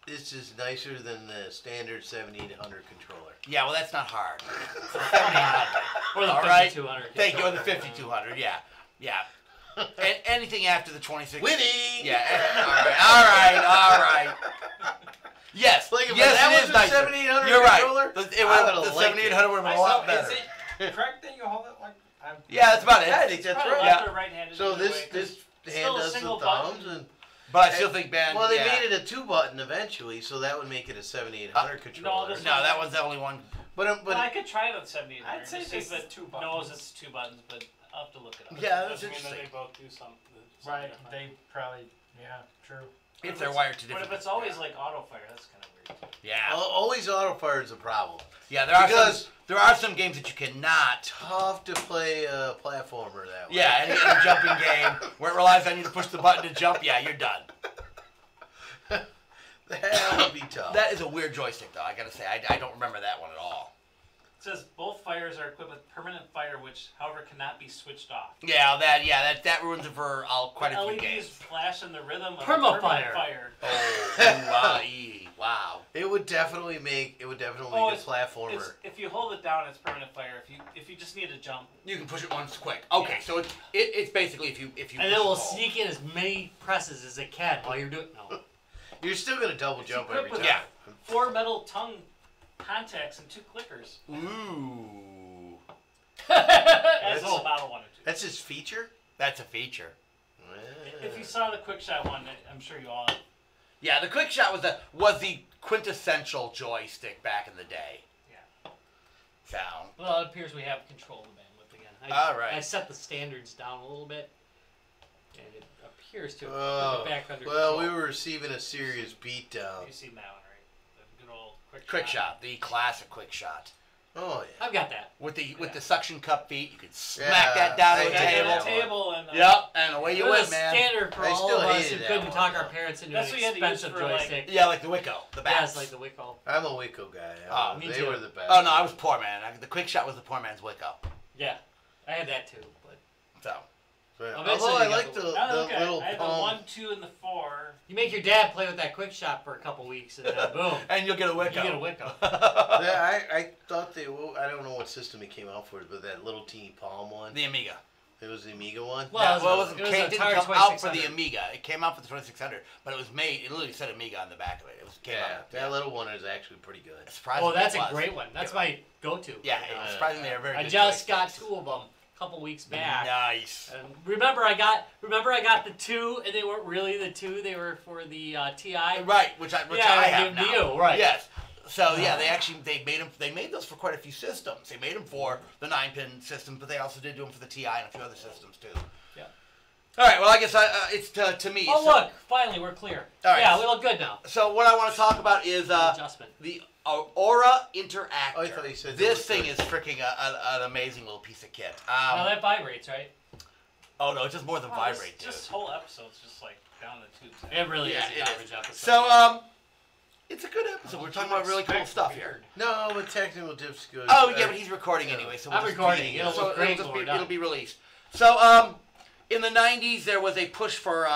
this is nicer than the standard 7800 controller. Yeah, well, that's not hard. It's a 7800. Or the All right. 5200. Thank you. Or the 5200. Yeah, yeah. And anything after the 26. Winning. Yeah. All right. Yes. Like if yes, that it was is a nicer. 7800 You're right. controller, The, I would've the liked 7800 would have been a lot So better. is it correct that you hold it like? Yeah, that's about it. I think that's Probably right. left or right-handed So either this way, 'cause this still hand a does the single thumbs button. and But I still think, Ben. well, they yeah. made it a 2-button eventually, so that would make it a 7800 controller. this- No, that one's the only one. but Well, I could try it on 7800. I'd say to see this if is it 2 knows buttons. it's 2 buttons, but I'll have to look it up. Yeah, that's Doesn't mean that interesting. they both do something. Right, they probably, yeah, true. if they're wired to But different. if it's always like auto fire, that's kind of weird. Yeah. Always auto fire is a problem. Yeah, there are Because- some. There are some games that you cannot. Tough to play a platformer that way. Yeah, any jumping game where it relies on you to push the button to jump. Yeah, you're done. That would be tough. That is a weird joystick, though. I gotta say, I don't remember that one at all. It says both fires are equipped with permanent fire, which, however, cannot be switched off. Yeah, that ruins it for quite a few LEDs games. flash in the rhythm of Permafire. permanent fire. Oh, wow. It would definitely make a platformer. If you hold it down, it's permanent fire. If you just need to jump, You can push it once quick. Okay, so it's basically if you And push it will hold. sneak in as many presses as it can while you're doing. No. You're still gonna double It's jump equipped every with time. Yeah. 4 metal tongue contacts and 2 clickers. Ooh, As a model 1 or 2. That's his feature. that's a feature. If you saw the quick shot one, I'm sure you all. Yeah, the quick shot was the quintessential joystick back in the day. Yeah. So Well, it appears we have control of the bandwidth again. All right. I set the standards down a little bit, and it appears to have Oh, put it back under well, control. we were receiving a serious beatdown. You seen that one, right? The good old quick shot, the classic quick shot. Oh yeah. I've got that. With the suction cup feet, you could smack that down I on the hated table. that one. table and. Yep, and away you It was went, a man. standard for I all still of us who hated that couldn't one, talk though. our parents into That's an what you had to use expensive for, like- joystick. Yeah, like the Wicco, the bats. Yes, like the Wicco. I'm a Wicco guy. Oh, me they too. were the best. Oh no, I was poor man. The quick shot was the poor man's Wicco. Yeah, I had that too. But So But, Eventually although I you got like the- the Oh, okay. little I had the palm. 1, 2, and the 4. you make your dad play with that quick shot for a couple weeks, and then boom, and you'll get a you Wicco. get a Wicco. I thought I don't know what system it came out for, but that little teeny palm one. The Amiga. It was the Amiga one. Well, Yeah, it well, was it a didn't Atari come out for the 2600. Amiga. It came out for the 2600, but it was made. It literally said Amiga on the back of it. It came Yeah, out. that little one is actually pretty good. Surprisingly, Oh, that's it a was. great one. That's my go-to. Yeah, surprisingly, they're very I good just joysticks. got 2 of them a couple weeks back. Nice. And remember I got the 2, and they weren't really the 2. They were for the TI. Right, which I have gave now. to you, right. Yes. So yeah, they made those for quite a few systems. They made them for the 9-pin system, but they also did do them for the TI and a few other systems too. Yeah. All right. Well, I guess it's to me. Oh, so, look! Finally, we're clear. All right. Yeah, we look good now. So what I want to talk about is Adjustment. the Aura Interactor. Oh, I thought you said this that was thing is freaking an amazing little piece of kit. Now that vibrates, right? Oh no, it's just more than Wow, vibrate, this, dude. This whole episode's just like down the tubes. It really Yeah, is it a is. garbage episode. So it's a good episode. We're talking about really cool stuff here. No, but technical difficulties. Oh yeah, but he's recording anyway, so we'll I'm just recording. be- It'll so look great it'll, when we're just be, done. it'll be released. So in the '90s, there was a push for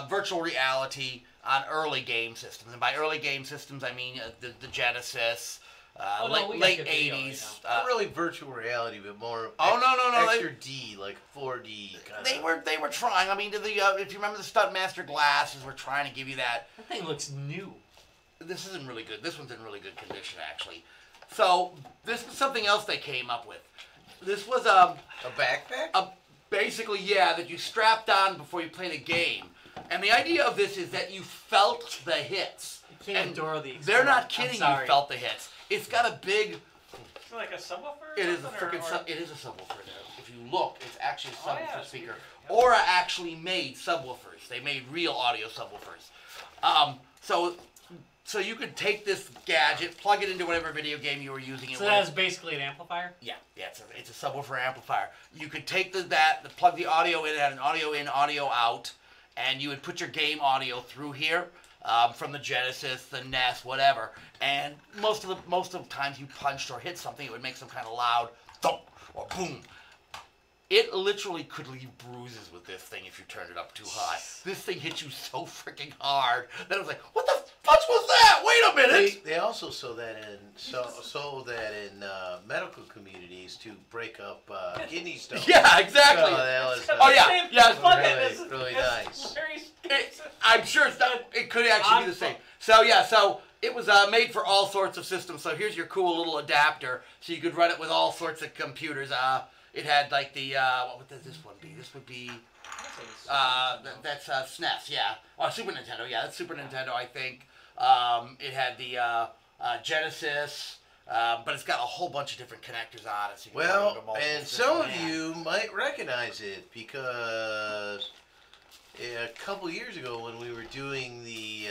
virtual reality on early game systems, and by early game systems, I mean the Genesis, Oh, no, we got late good video right '80s. Not really virtual reality, but more. Oh, no, extra D, like 4D kind of. They were trying. I mean, if you remember the Stuntmaster glasses, were trying to give you that. That thing looks new. This isn't really good. This one's in really good condition, actually. So this was something else they came up with. This was A backpack? basically, yeah, that you strapped on before you played a game. And the idea of this is that you felt the hits. I can't And endure the they're not I'm kidding. You sorry. felt the hits. It's got a big. Is it like a subwoofer? Or It is a something, freaking. It is a subwoofer. There. If you look, it's actually a Oh, subwoofer yeah, speaker. speaker. Yep. Aura actually made subwoofers. They made real audio subwoofers. So you could take this gadget, plug it into whatever video game you were using it So with. that is basically an amplifier. Yeah, it's a subwoofer amplifier. You could take plug the audio in, it had an audio in, audio out, and you would put your game audio through here from the Genesis, the NES, whatever. And most of the times you punched or hit something, it would make some kind of loud thump or boom. It literally could leave bruises with this thing if you turned it up too high. This thing hit you so freaking hard that it was like, what the fuck was that? Wait a minute! They also sold that in medical communities to break up kidney stones. Yeah, exactly. So that was, Oh, yeah, yeah. really nice. I'm sure it could actually be the same. So yeah, so it was made for all sorts of systems. So here's your cool little adapter, so you could run it with all sorts of computers. It had like the what would this one be? This would be that's SNES, yeah. Oh, Super Nintendo, yeah, that's Super Nintendo, I think. It had the Genesis. But it's got a whole bunch of different connectors on it. So you can plug it into Well, multiple and systems. some of Yeah. you might recognize it because a couple years ago when we were doing the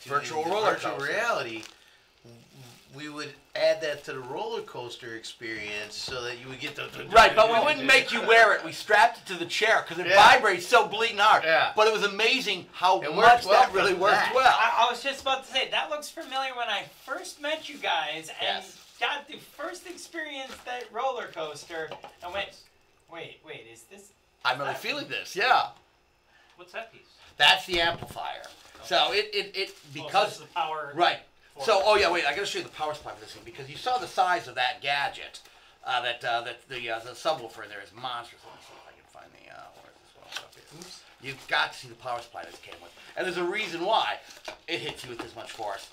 Virtual the roller virtual coaster. reality, we would add that to the roller coaster experience so that you would get the Right, but we wouldn't make you wear it. We strapped it to the chair because it Yeah. vibrates so bleeding hard. Yeah. But it was amazing how It much worked well that for really worked that. well. I was just about to say, that looks familiar when I first met you guys and Yes. got the first experience that roller coaster and went, wait, is this? I'm really feeling this, yeah. What's that piece? That's the amplifier. So it Oh, so because it's the power. right. for So it. wait, I got to show you the power supply for this one because you saw the size of that gadget. That the subwoofer in there is monstrous. Let me see if I can find the where is this one up here. Oops. You've got to see the power supply that it came with, and there's a reason why it hits you with this much force.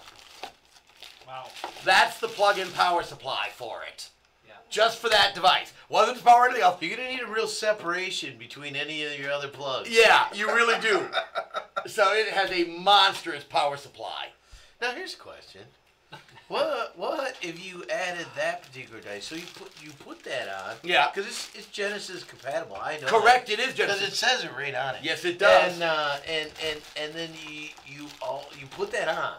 Wow. That's the plug-in power supply for it. Yeah. Just for that device. Wasn't to power anything else. You're gonna need a real separation between any of your other plugs. Yeah, you really do. So it has a monstrous power supply. Now here's a question. What if you added that particular dice? So you put that on. Yeah. Because it's Genesis compatible. I know. Correct, it is Because Genesis. it says it right on it. Yes, it does. And then you put that on.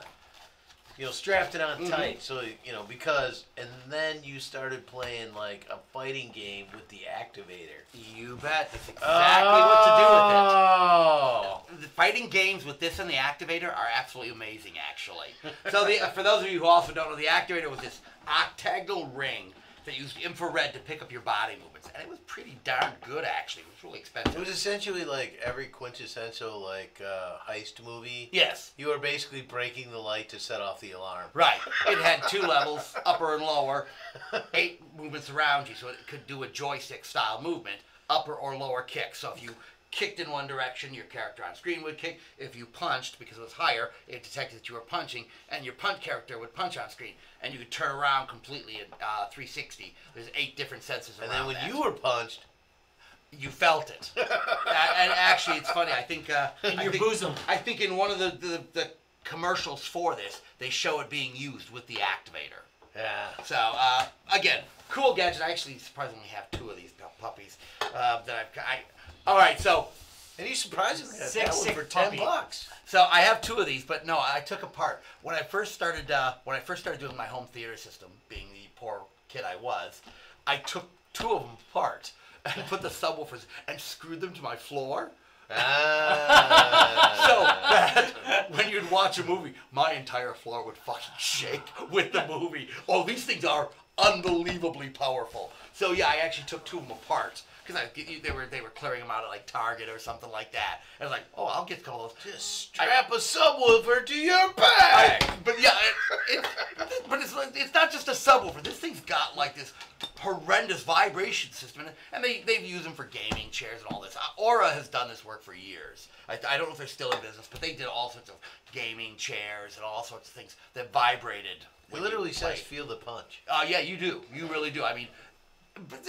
Strapped it on tight. So and then you started playing like a fighting game with the activator. You bet. That's exactly what to do with it. Oh. The fighting games with this and the activator are absolutely amazing, actually. So for those of you who also don't know, the activator was this octagonal ring that used infrared to pick up your body movements, and it was pretty darn good, actually. It was really expensive. It was essentially like every quintessential heist movie. Yes. You were basically breaking the light to set off the alarm. Right. It had 2 levels, upper and lower, 8 movements around you, so it could do a joystick-style movement, upper or lower kick. So if you kicked in one direction, your character on screen would kick. If you punched, because it was higher, it detected that you were punching, and your punch character would punch on screen. And you could turn around completely at 360. There's 8 different sensors around And then when that. you were punched, You felt it. And actually, it's funny. I think In your bosom. I think in one of the commercials for this, they show it being used with the activator. yeah. So again, cool gadget. I actually surprisingly have 2 of these puppies that all right, so And you surprisingly got Sick, that one sick for puppy. $10. so I have 2 of these, but no, I took apart when I first started doing my home theater system. Being the poor kid I was, I took 2 of them apart and put the subwoofers and screwed them to my floor. Ah. So that when you'd watch a movie, my entire floor would fucking shake with the movie. Oh, these things are unbelievably powerful. So yeah, I actually took 2 of them apart because they were clearing them out at like Target or something like that. And I was like, oh, I'll get a couple of those. Just strap a subwoofer to your back. But yeah, but it's not just a subwoofer. This thing's got like this horrendous vibration system, and they've used them for gaming chairs and all this. Aura has done this work for years. I don't know if they're still in business, but they did all sorts of gaming chairs and all sorts of things that vibrated. It when literally you says played. feel the punch. Yeah, you do. You really do. I mean, but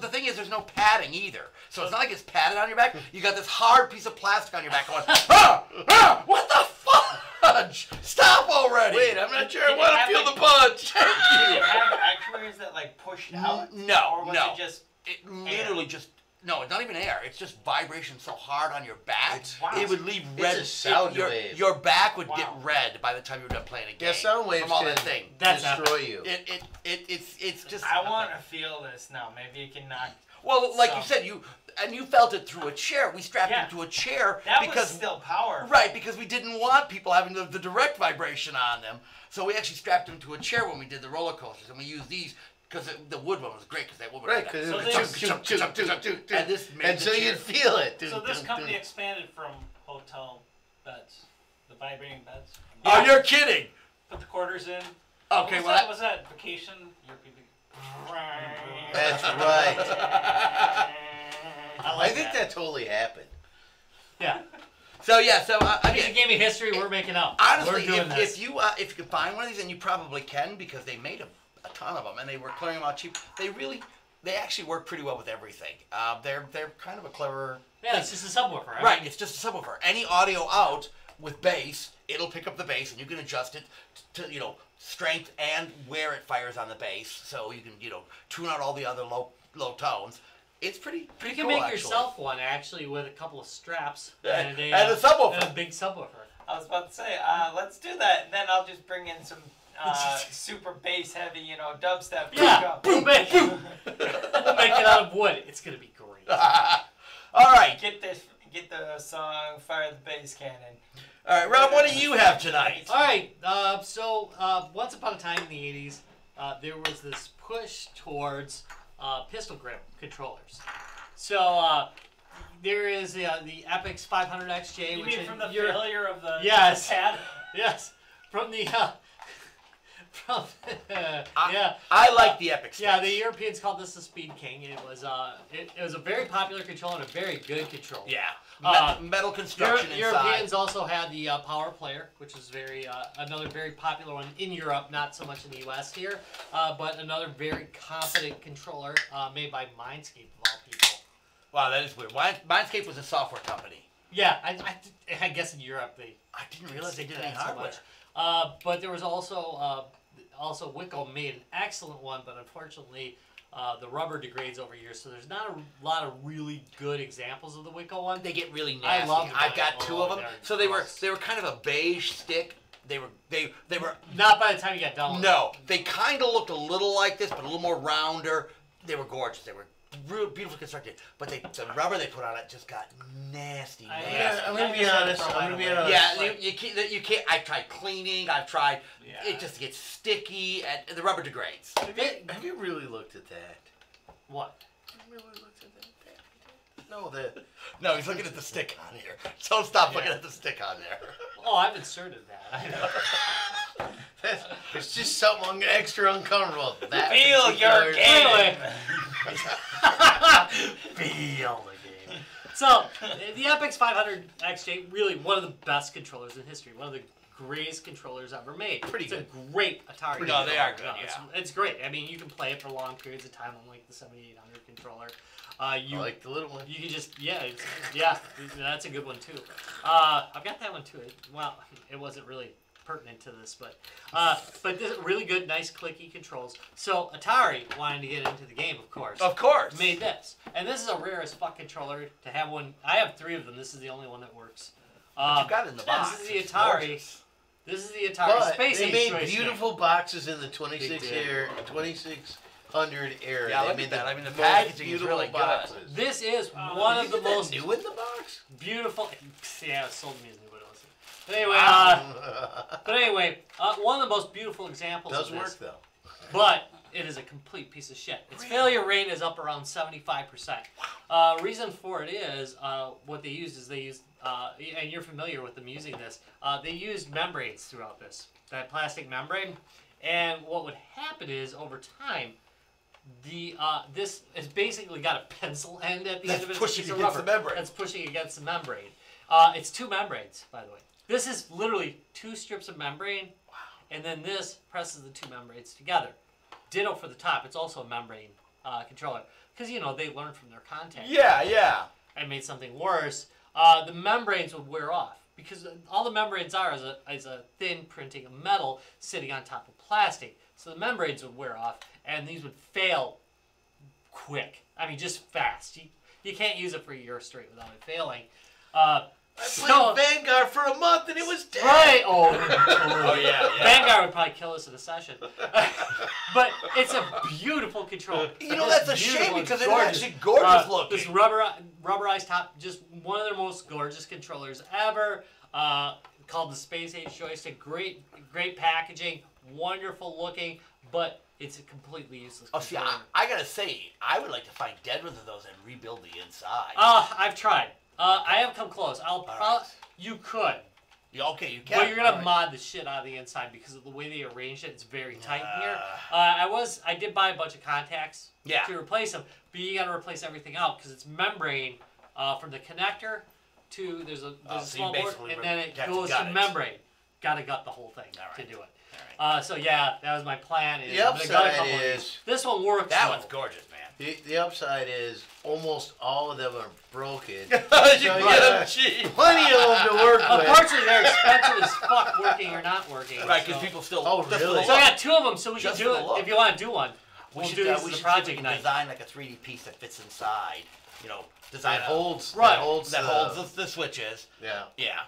the thing is, there's no padding either. So it's not like it's padded on your back. You got this hard piece of plastic on your back going, what the fudge? Stop already. Wait, I'm not sure I Did it want to have, feel like- the punch. Did it have actuators that pushed out? No, Or was no. it just It literally just, no, it's not even air. It's just vibration so hard on your back. Wow. It would leave It's red. a sound your, wave. your back would Wow. get red by the time you were done playing a game. Yeah, sound waves from all can that thing. That's destroy you. It's just. I want to feel this now. Maybe you can knock. Well, like you So- said, you felt it through a chair. We strapped Yeah. it to a chair That because was still powerful. right because we didn't want people having the direct vibration on them. So we actually strapped them to a chair when we did the roller coasters, and we used these because the wood one was great because that wood. Right, because So it they- would and this made and the so chair. you'd feel it. So this company expanded from hotel beds, the vibrating beds. Oh, you're kidding! Put the quarters in. Okay, was well, that was that vacation? That's right. I I like think that totally happened. Yeah. so yeah, so Piece again, of gaming history we're making up. honestly, we're doing this. if you can find one of these, and you probably can because they made a ton of them, and they were clearing them out cheap. They actually work pretty well with everything. They're kind of a clever. Yeah, it's just a subwoofer, right? Right, it's just a subwoofer. Any audio out with bass, it'll pick up the bass, and you can adjust it to strength and where it fires on the bass. So you can tune out all the other low tones. It's pretty You cool, can make actually. yourself one actually with a couple of straps And a a subwoofer. and a big subwoofer. I was about to say, let's do that, and then I'll just bring in some super bass heavy, dubstep. Yeah, we'll make it out of wood. It's gonna be great. All right. Get the song "Fire the Bass Cannon." All right, Rob, what do you have tonight? All right, so once upon a time in the 80s, there was this push towards pistol grip controllers. So there is the Epix 500 XJ, You which mean from the Europe- failure of the Yes. pad? Yes, from the from yeah. I like the Epic Yeah, sticks. the Europeans called this the Speed King. It was it was a very popular controller and a very good controller. Yeah. Metal construction inside. Europeans also had the Power Player, which was very another very popular one in Europe, not so much in the U.S. here, but another very competent controller made by Mindscape of all people. Wow, that is weird. Mindscape was a software company. Yeah, I guess in Europe I didn't realize they did any that so hardware. much. But there was also Wicco made an excellent one, but unfortunately the rubber degrades over years, so there's not a lot of really good examples of the Wicco one. They get really nasty. I love them. I've got two of them. they're So they were gross. kind of a beige stick. They were Not by the time you got done with no. They kind of looked a little like this, but a little more rounder. They were gorgeous. They were real beautifully constructed, but the rubber they put on it just got nasty. I'm gonna be honest. Yeah, you can't. I've tried cleaning. I've tried. Yeah. It just gets sticky, and the rubber degrades. Have you really looked at that? What? Have you really looked at that? No, that. No, he's looking at the stick on here. So stop looking at the stick on there. Oh, I've inserted that. I know. It's just something extra uncomfortable. That Feel your particular- game. Feel the game. So, the Epix 500 XJ, really one of the best controllers in history. One of the greatest controllers ever made. Pretty it's good. a great Atari. No, they are controller. good, It's great. I mean, you can play it for long periods of time, unlike the 7800 controller. I like the little one. You can just, that's a good one too. I've got that one too. Well, it wasn't really pertinent to this, but this really good, nice, clicky controls. So Atari wanted to get into the game, of course. Of course. Made this, and this is a rare as fuck controller to have one. I have 3 of them. This is the only one that works. But you got it in the box. This is the It's Atari. gorgeous. This is the Atari But Space they Age made joystick. beautiful boxes in the They did. 2600 era. Yeah, they look made at that. I mean, the most packaging is beautiful really good. boxes. This is one of the most new in the box. beautiful. Yeah, it sold me as new, but it wasn't. But anyway, one of the most beautiful examples Does of this. work though. But it is a complete piece of shit. Its failure rate is up around 75%. Reason for it is what they used is and you're familiar with them using this, they used membranes throughout this, that plastic membrane. And what would happen is over time, this has basically got a pencil end at the end of it. It's a pushing piece of against rubber the membrane. That's pushing against the membrane. It's 2 membranes, by the way. This is literally 2 strips of membrane, and then this presses the 2 membranes together. Ditto for the top. It's also a membrane controller. Because, they learned from their contact. Yeah. And made something worse. The membranes would wear off. Because all the membranes are is a thin printing of metal sitting on top of plastic. So the membranes would wear off, and these would fail quick. I mean, just fast. You can't use it for a year straight without it failing. I played Vanguard for a month and it was dead. Right. Oh, yeah. Vanguard would probably kill us in a session. But it's a beautiful controller. That's a shame because it's actually gorgeous looking. This rubberized top, just one of their most gorgeous controllers ever. Called the Space Age joystick. Great packaging, wonderful looking, but it's a completely useless controller. See, I gotta say, I would like to find dead ones of those and rebuild the inside. I've tried. I have come close. right. You could. Okay, you can. But you're gonna All right. mod the shit out of the inside because of the way they arranged it. It's very tight in here. I did buy a bunch of contacts to replace them, but you gotta replace everything out because it's membrane from the connector to there's a small board, and then it goes to membrane. Gotta gut the whole thing to do it. All right. So yeah, that was my plan. The upside is this one works. That though. one's gorgeous, man. the upside is almost all of them are broken. You can get them cheap. Plenty of them to work with. Unfortunately, they're expensive as fuck, working or not working. Right, because so. people still. Oh, just for the really? So I look. got 2 of them, so we can Just do for it the look. if you want to do one. We'll do this we as a should project see if we can night. design like a 3D piece that fits inside. You know, design That a- holds. Right. That holds. the switches. Yeah. Yeah.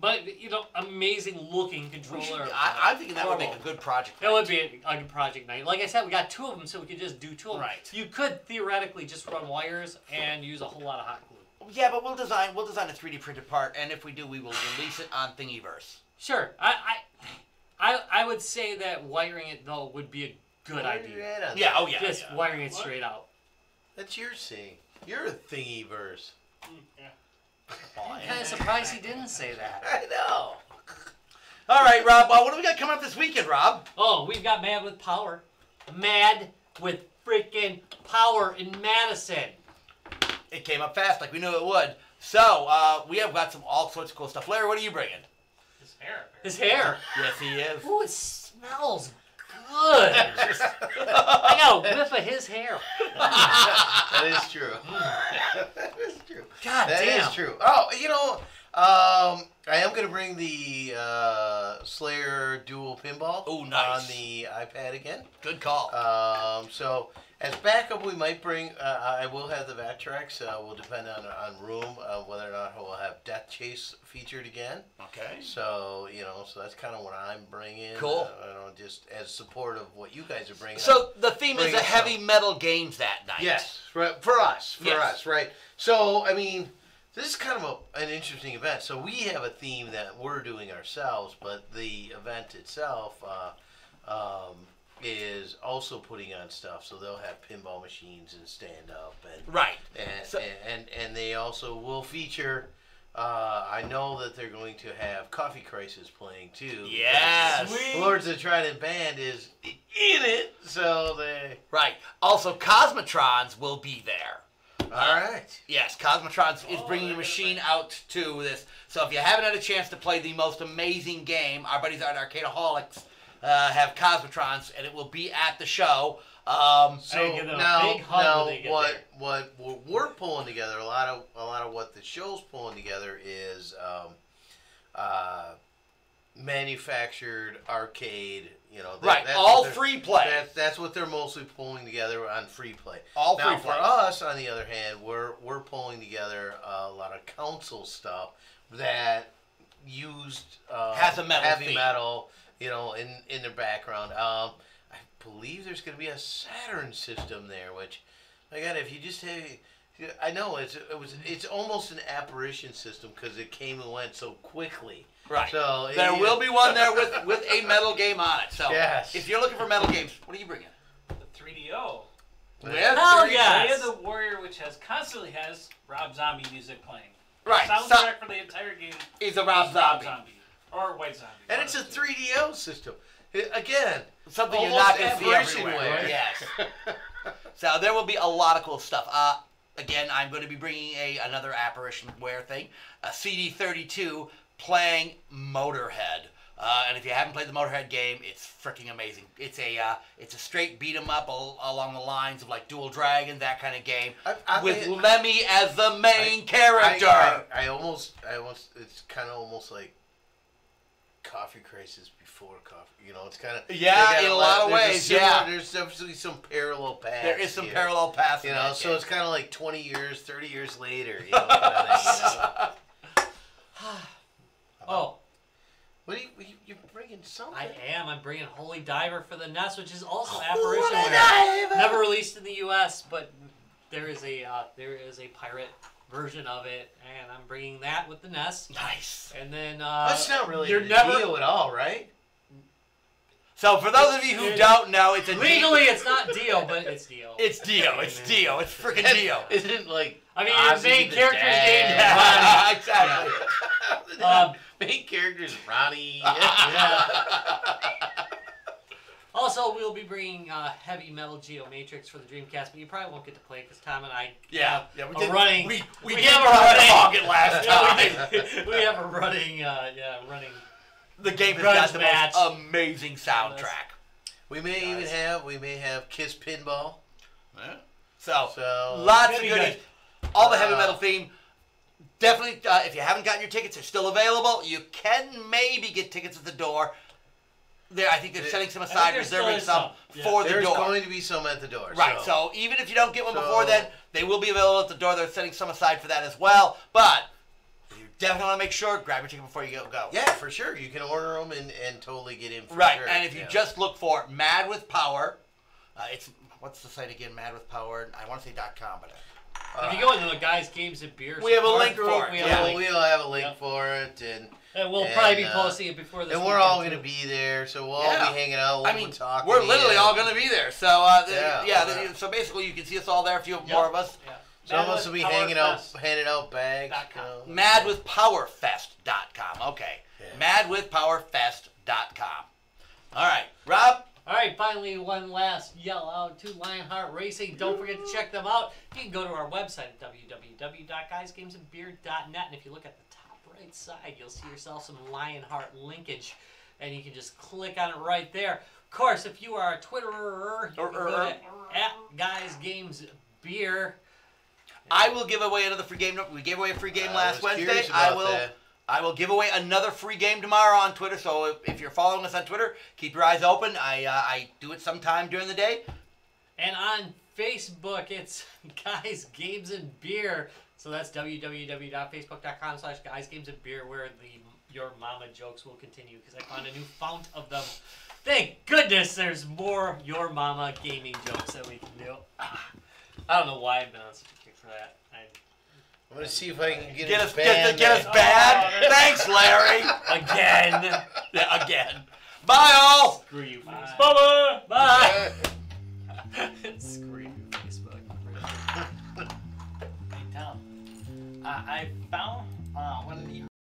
But, you know, amazing looking We should, controller. I'm thinking that would make a Horrible. good project. That would be a good project night. Like I said, we got 2 of them, so we could just do 2 of them. Right. You could theoretically just run wires and use a whole lot of hot glue. Yeah, but we'll design a 3D printed part, and if we do, we will release it on Thingiverse. Sure. I would say that wiring it, though, would be a good idea. Yeah. Oh yeah. Just yeah. wiring it straight out. That's your thing. You're a Thingiverse. Yeah. Oh, I'm kind of surprised he didn't say that. I know. All right, Rob. Well, what do we got coming up this weekend, Rob? Oh, we've got Mad with Power. Mad with freaking Power in Madison. It came up fast, like we knew it would. So we have got all sorts of cool stuff. Larry, what are you bringing? His hair. His hair. Yes, he is. Ooh, it smells good. I got a whiff of his hair. That is true. That is true. God That damn. is true. Oh, you know, I am going to bring the Slayer Dual Pinball Ooh, nice. on the iPad again. Good call. So as backup, we might bring. I will have the Vectrex. Will depend on room whether or not we'll have Death Chase featured again. Okay. So so that's kind of what I'm bringing. Cool. Just as support of what you guys are bringing. So the theme is Bring a it heavy some. metal games that night. Yes, right, for us, Yes. right? So, I mean, this is kind of an interesting event. So we have a theme that we're doing ourselves, but the event itself is also putting on stuff. So they'll have pinball machines and stand up, and Right. and So- and they also will feature. I know that they're going to have Coffee Crisis playing too. Yes. because Lords of the Trident Band is in it, so they. Right. Also, Cosmotrons will be there. All right. Yes, Cosmotrons is bringing a machine out to this. So if you haven't had a chance to play the most amazing game, our buddies at Arcadeaholics have Cosmotrons, and it will be at the show. So give them a now, big hug when they get what we're pulling together, a lot of what the show's pulling together is manufactured arcade. Right, that's all what they're- free play. That's what they're mostly pulling together on free play. All Now free for play. us, on the other hand, we're pulling together a lot of console stuff that used Has a metal heavy theme. metal, in their background. I believe there's going to be a Saturn system there, which, my God, if you just have, I know it's almost an apparition system because it came and went so quickly. Right. So There will be one there with a metal game on it. So Yes. if you're looking for metal games, what are you bringing? The 3DO. With Hell three- yeah. Day of the Warrior, which constantly has Rob Zombie music playing. Right. Soundtrack for the entire game Is a Rob is Rob Zombie. Zombie. Or White Zombie. And one it's of a the two. 3DO system. Again, Something you're almost not going to see apparition everywhere. wear. Yes. So there will be a lot of cool stuff. Again, I'm going to be bringing another apparition wear thing, a CD32 playing Motorhead. And if you haven't played the Motorhead game, it's freaking amazing. It's a straight beat 'em up along the lines of like Dual Dragon, that kind of game, with Lemmy as the main character. I almost, it's kind of almost like Coffee Crisis before Coffee. It's kind of Yeah, in a lot of ways, yeah. There's definitely some parallel paths. There is some here. parallel paths. in that So game. it's kind of like 20 years, 30 years later. Kind of thing, Oh, What are you're bringing something? I am. I'm bringing Holy Diver for the NES, which is also Holy apparition wear. Diver! Never released in the U.S., but there is a pirate version of it, and I'm bringing that with the NES. Nice. And then That's not really you're the never deal at all, right? So for those of you who don't know, it's a legally it's not Dio, but it's Dio. It's Dio. It's Dio. It's freaking Dio. Isn't like I mean, Ozzy his main the character's Dad. named Exactly. Ronnie. Main character's Ronnie. Yeah. Also, we'll be bringing Heavy Metal Geomatrix for the Dreamcast, but you probably won't get to play because Tom and I Yeah. have We a did. running. We we did have a try to running- hog it last time. Yeah, we have a running. Running. The game has Grudge got the match. most amazing soundtrack. We may have Kiss Pinball. So, So lots of Pretty goodies. good. All the heavy metal theme. Definitely, if you haven't gotten your tickets, they're still available. You can maybe get tickets at the door. I think they're setting some aside, there still reserving is some some. for the There's door. going to be some at the door. Right, so even if you don't get one before then, they will be available at the door. They're setting some aside for that as well. But you definitely want to make sure, grab your ticket before you go. Yeah, for sure. You can order them and totally get in for Right, sure. and if you just look for Mad with Power, it's, what's the site again? Mad with Power, I want to say .com, but... If you go into the Guys, Games, and Beer We have a support link group, for it. we have a Yeah, link. we'll have a link Yep. for it, And we'll probably be and, posting it before this and we're all weekend, going to too. be there, so we'll all Yeah. be hanging out. We'll be talking. we're to literally you. all going to be there. So, so basically you can see us all there, a few more of us. Yeah. Some of us will be hanging out, handing out bags. .com. Madwithpowerfest.com. Okay. Yeah. Madwithpowerfest.com. All right. Rob? All right, finally, one last yell out to Lionheart Racing. Don't forget to check them out. You can go to our website at www.guysgamesandbeer.net, and if you look at the top right side, you'll see yourself some Lionheart linkage, and you can just click on it right there. Of course, if you are a Twitterer, you can go to @GuysGamesBeer. I will give away another free game. We gave away a free game last was Wednesday. curious about that. I will give away another free game tomorrow on Twitter. So if you're following us on Twitter, keep your eyes open. I do it sometime during the day. And on Facebook, it's Guys, Games, and Beer. So that's www.facebook.com/guysgamesandbeer, where your mama jokes will continue, because I found a new fount of them. Thank goodness there's more your mama gaming jokes that we can do. I don't know why I've been on such a kick for that. I'm going to see if I can get us banned. banned. Thanks, Larry. Again. Yeah, again. Bye, all. Screw you, Facebook. Bye-bye. Bye. Screw you, Facebook. Hey, Tom. I found one of the